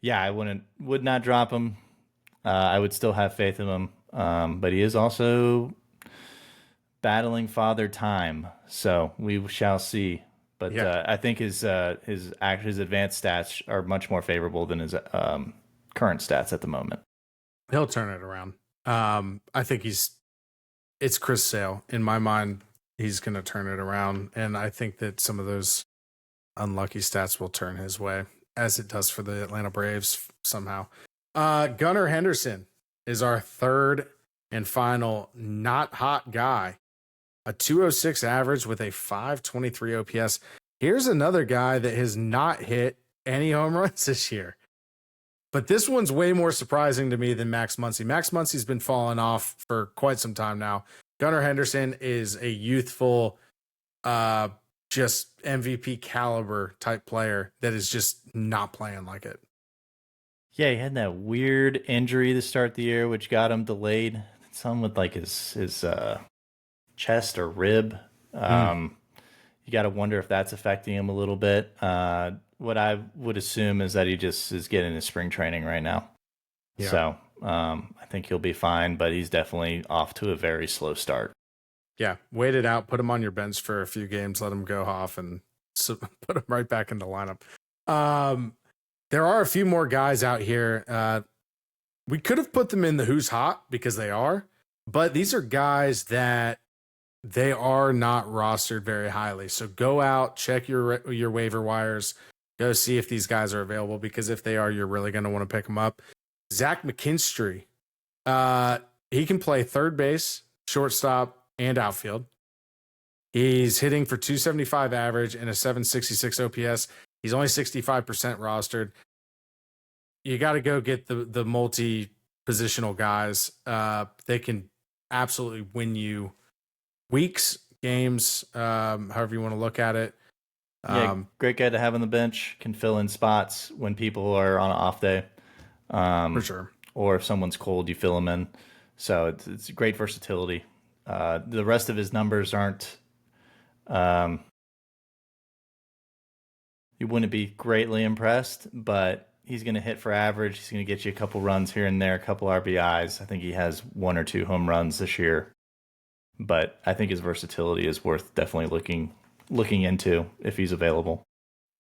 Yeah, I would not drop him. I would still have faith in him. But he is also battling father time. So we shall see. But yeah. I think his advanced stats are much more favorable than his current stats at the moment. He'll turn it around. I think it's Chris Sale. In my mind, he's going to turn it around. And I think that some of those unlucky stats will turn his way, as it does for the Atlanta Braves somehow. Gunnar Henderson is our third and final not hot guy. A 206 average with a 523 OPS. Here's another guy that has not hit any home runs this year. But this one's way more surprising to me than Max Muncy. Max Muncy's been falling off for quite some time now. Gunnar Henderson is a youthful, just MVP caliber type player that is just not playing like it. Yeah, he had that weird injury to start the year, which got him delayed. Something with like his chest or rib. You got to wonder if that's affecting him a little bit. What I would assume is that he just is getting his spring training right now. Yeah. So I think he'll be fine, but he's definitely off to a very slow start. Yeah, wait it out. Put him on your bench for a few games. Let him go off and put him right back in the lineup. There are a few more guys out here. We could have put them in the who's hot because they are, but these are guys that they are not rostered very highly. So go out, check your waiver wires, go see if these guys are available, because if they are, you're really going to want to pick them up. Zach McKinstry, he can play third base, shortstop, and outfield. He's hitting for 275 average and a 766 OPS. He's only 65% rostered. You got to go get the multi-positional guys. They can absolutely win you weeks, games, however you want to look at it. Great guy to have on the bench. Can fill in spots when people are on an off day. For sure. or if someone's cold, you fill them in. So it's great versatility. The rest of his numbers aren't. You wouldn't be greatly impressed, but he's going to hit for average. He's going to get you a couple runs here and there, a couple RBIs. I think he has 1 or 2 home runs this year. But I think his versatility is worth definitely looking into if he's available.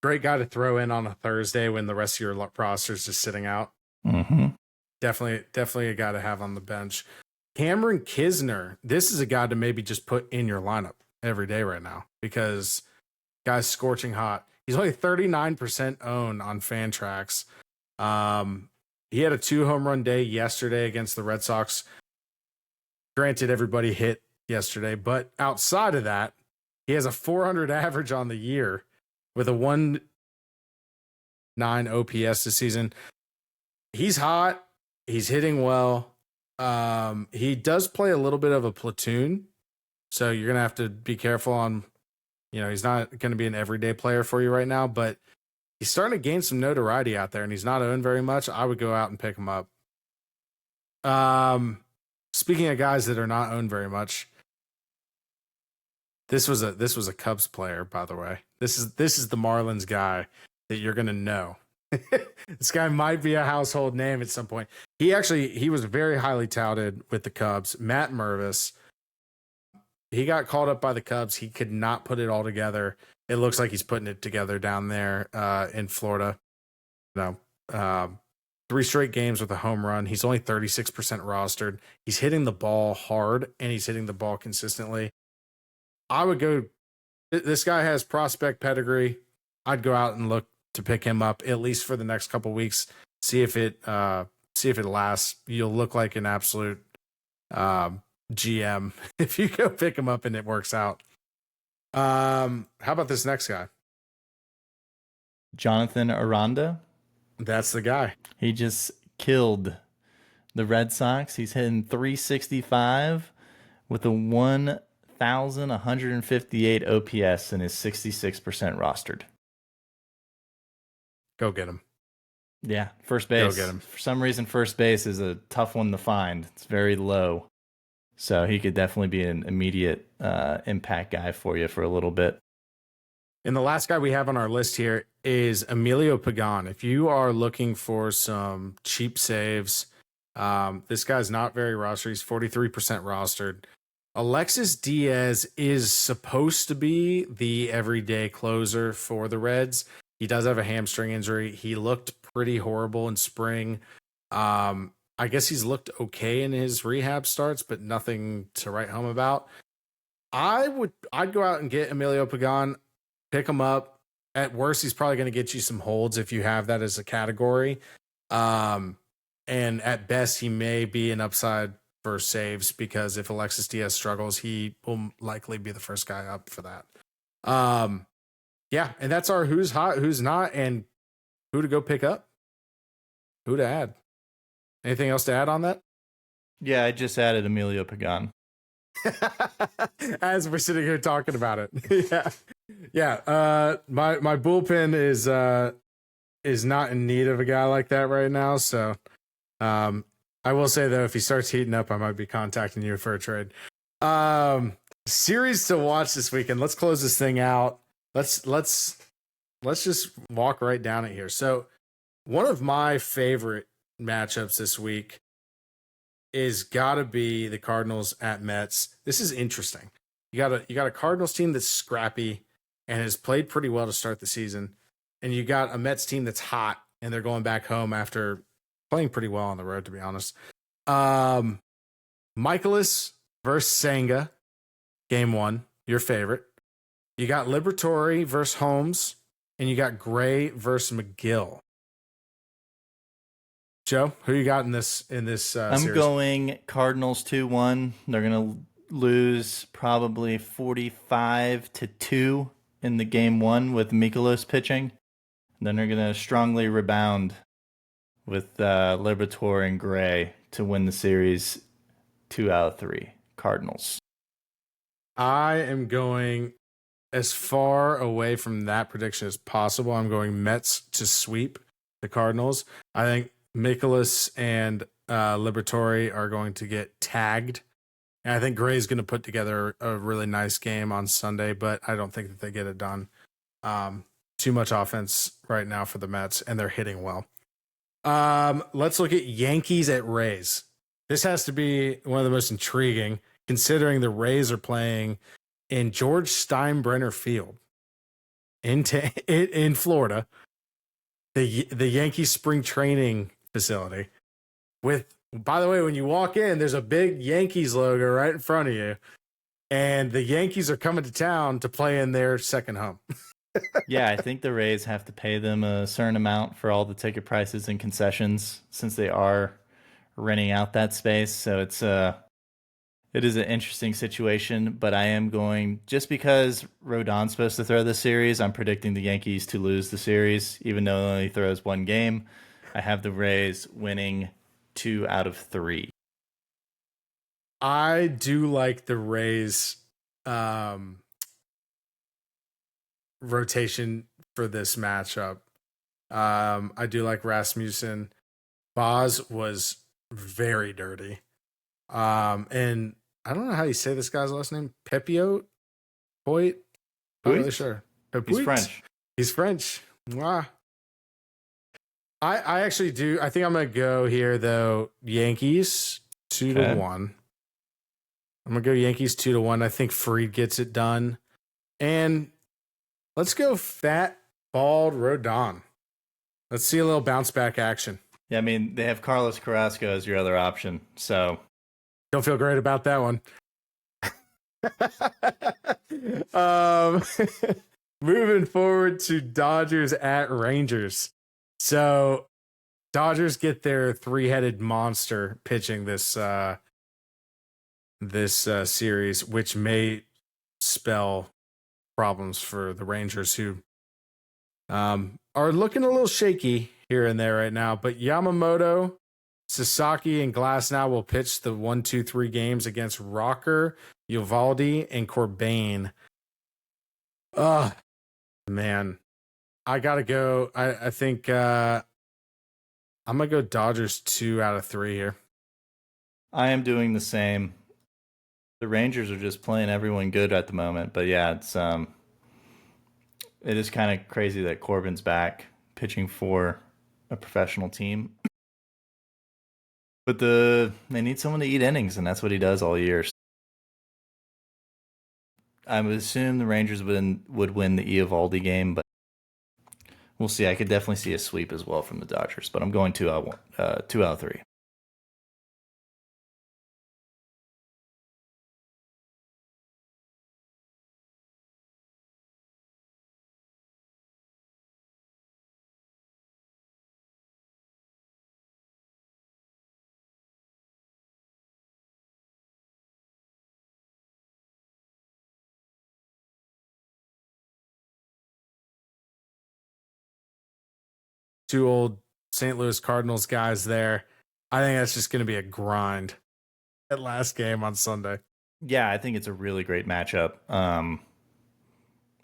Great guy to throw in on a Thursday when the rest of your roster is just sitting out. Mm-hmm. Definitely a guy to have on the bench. Cameron Kisner, this is a guy to maybe just put in your lineup every day right now because guy's scorching hot. He's only 39% owned on Fantrax. He had a 2 home run day yesterday against the Red Sox. Granted, everybody hit yesterday, but outside of that, he has a 400 average on the year with a 1.9 OPS this season. He's hot. He's hitting well. He does play a little bit of a platoon, so you're going to have to be careful on, he's not going to be an everyday player for you right now, but he's starting to gain some notoriety out there, and he's not owned very much. I would go out and pick him up. Speaking of guys that are not owned very much, this was a Cubs player, by the way. This is the Marlins guy that you're going to know. This guy might be a household name at some point. He was very highly touted with the Cubs. Matt Mervis. He got called up by the Cubs. He could not put it all together. It looks like he's putting it together down there in Florida. 3 straight games with a home run. He's only 36% rostered. He's hitting the ball hard, and he's hitting the ball consistently. I would go. This guy has prospect pedigree. I'd go out and look to pick him up at least for the next couple weeks. See if it lasts. You'll look like an absolute GM if you go pick him up and it works out. How about this next guy? Jonathan Aranda. That's the guy. He just killed the Red Sox. He's hitting 365 with a 1,158 OPS and is 66% rostered. Go get him. Yeah, first base. Go get him. For some reason, first base is a tough one to find. It's very low. So he could definitely be an immediate impact guy for you for a little bit. And the last guy we have on our list here is Emilio Pagan. If you are looking for some cheap saves, this guy's not very rostered. He's 43% rostered. Alexis Diaz is supposed to be the everyday closer for the Reds. He does have a hamstring injury. He looked pretty horrible in spring. I guess he's looked okay in his rehab starts, but nothing to write home about. I'd go out and get Emilio Pagan, pick him up. At worst, he's probably going to get you some holds if you have that as a category. And at best, he may be an upside for saves because if Alexis Diaz struggles, he will likely be the first guy up for that. Yeah, and that's our who's hot, who's not, and who to go pick up, who to add. Anything else to add on that? Yeah, I just added Emilio Pagan. As we're sitting here talking about it. Yeah. My bullpen is not in need of a guy like that right now. So I will say though, if he starts heating up, I might be contacting you for a trade. Series to watch this weekend. Let's close this thing out. Let's just walk right down it here. So one of my favorite matchups this week is gotta be the Cardinals at Mets. This is interesting. You got a Cardinals team that's scrappy and has played pretty well to start the season, and you got a Mets team that's hot and they're going back home after playing pretty well on the road, to be honest. Michaelis versus Senga, game 1, your favorite. You got Liberatore versus Holmes, and you got Gray versus McGill. Joe, who you got in this I'm series? going Cardinals 2-1. They're going to lose probably 45-2 in the game 1 with Mikolas pitching. Then they're going to strongly rebound with Liberatore and Gray to win the series 2 out of 3. Cardinals. I am going as far away from that prediction as possible. I'm going Mets to sweep the Cardinals. I think Mikolas and Liberatore are going to get tagged. And I think Gray's going to put together a really nice game on Sunday, but I don't think that they get it done. Too much offense right now for the Mets, and they're hitting well. Let's look at Yankees at Rays. This has to be one of the most intriguing, considering the Rays are playing in George Steinbrenner Field in Florida, the Yankees spring training facility. With, by the way, when you walk in, there's a big Yankees logo right in front of you, and the Yankees are coming to town to play in their second home. Yeah, I think the Rays have to pay them a certain amount for all the ticket prices and concessions since they are renting out that space. So it is an interesting situation, but I am going, just because Rodon's supposed to throw the series, I'm predicting the Yankees to lose the series, even though he only throws one game. I have the Rays winning 2 out of 3. I do like the Rays rotation for this matchup. I do like Rasmussen. Boz was very dirty. And I don't know how you say this guy's last name. Pepio? Hoyt? Not really sure. He's French. He's French. Wow. I actually do. I think I'm going to go here, though. Yankees 2-1. I'm going to go Yankees 2-1. I think Fried gets it done. And let's go fat, bald Rodon. Let's see a little bounce back action. Yeah, I mean, they have Carlos Carrasco as your other option, so don't feel great about that one. Moving forward to Dodgers at Rangers. So Dodgers get their 3-headed monster pitching this series, which may spell problems for the Rangers, who are looking a little shaky here and there right now. But Yamamoto, Sasaki, and Glasnow will pitch the 1-2-3 games against Rocker, Eovaldi, and Corbin. Man, I gotta go. I think I'm gonna go Dodgers 2 out of 3 here. I am doing the same. The Rangers are just playing everyone good at the moment, but yeah, it is kind of crazy that Corbin's back pitching for a professional team. But they need someone to eat innings, and that's what he does all year. I would assume the Rangers would win the Eovaldi game, but we'll see. I could definitely see a sweep as well from the Dodgers, but I'm going 2 out of 3. Two old St. Louis Cardinals guys there. I think that's just going to be a grind at last game on Sunday. Yeah, I think it's a really great matchup. And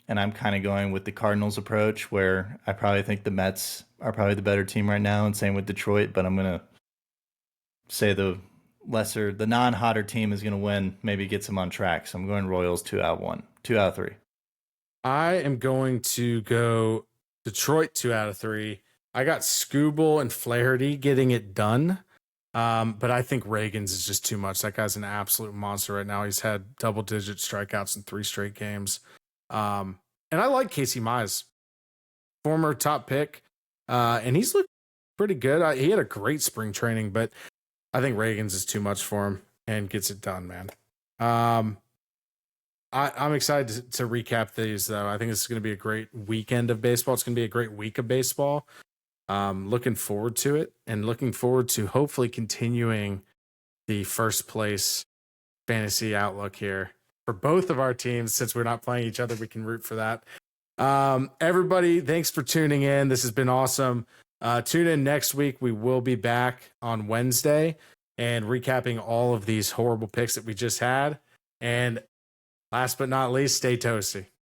I'm kind of going with the Cardinals approach, where I probably think the Mets are probably the better team right now, and same with Detroit, but I'm going to say the non-hotter team is going to win, maybe gets them on track. So I'm going Royals 2 out of 3. I am going to go Detroit 2 out of 3. I got Skubal and Flaherty getting it done. But I think Reagan's is just too much. That guy's an absolute monster right now. He's had double-digit strikeouts in 3 straight games. And I like Casey Mize, former top pick. And he's looked pretty good. He had a great spring training, but I think Reagan's is too much for him and gets it done, man. I'm excited to recap these, though. I think this is going to be a great weekend of baseball. It's going to be a great week of baseball. Looking forward to it, and looking forward to hopefully continuing the first place fantasy outlook here for both of our teams. Since we're not playing each other, we can root for that. Everybody, thanks for tuning in. This has been awesome. Tune in next week. We will be back on Wednesday and recapping all of these horrible picks that we just had. And last but not least, stay toasty.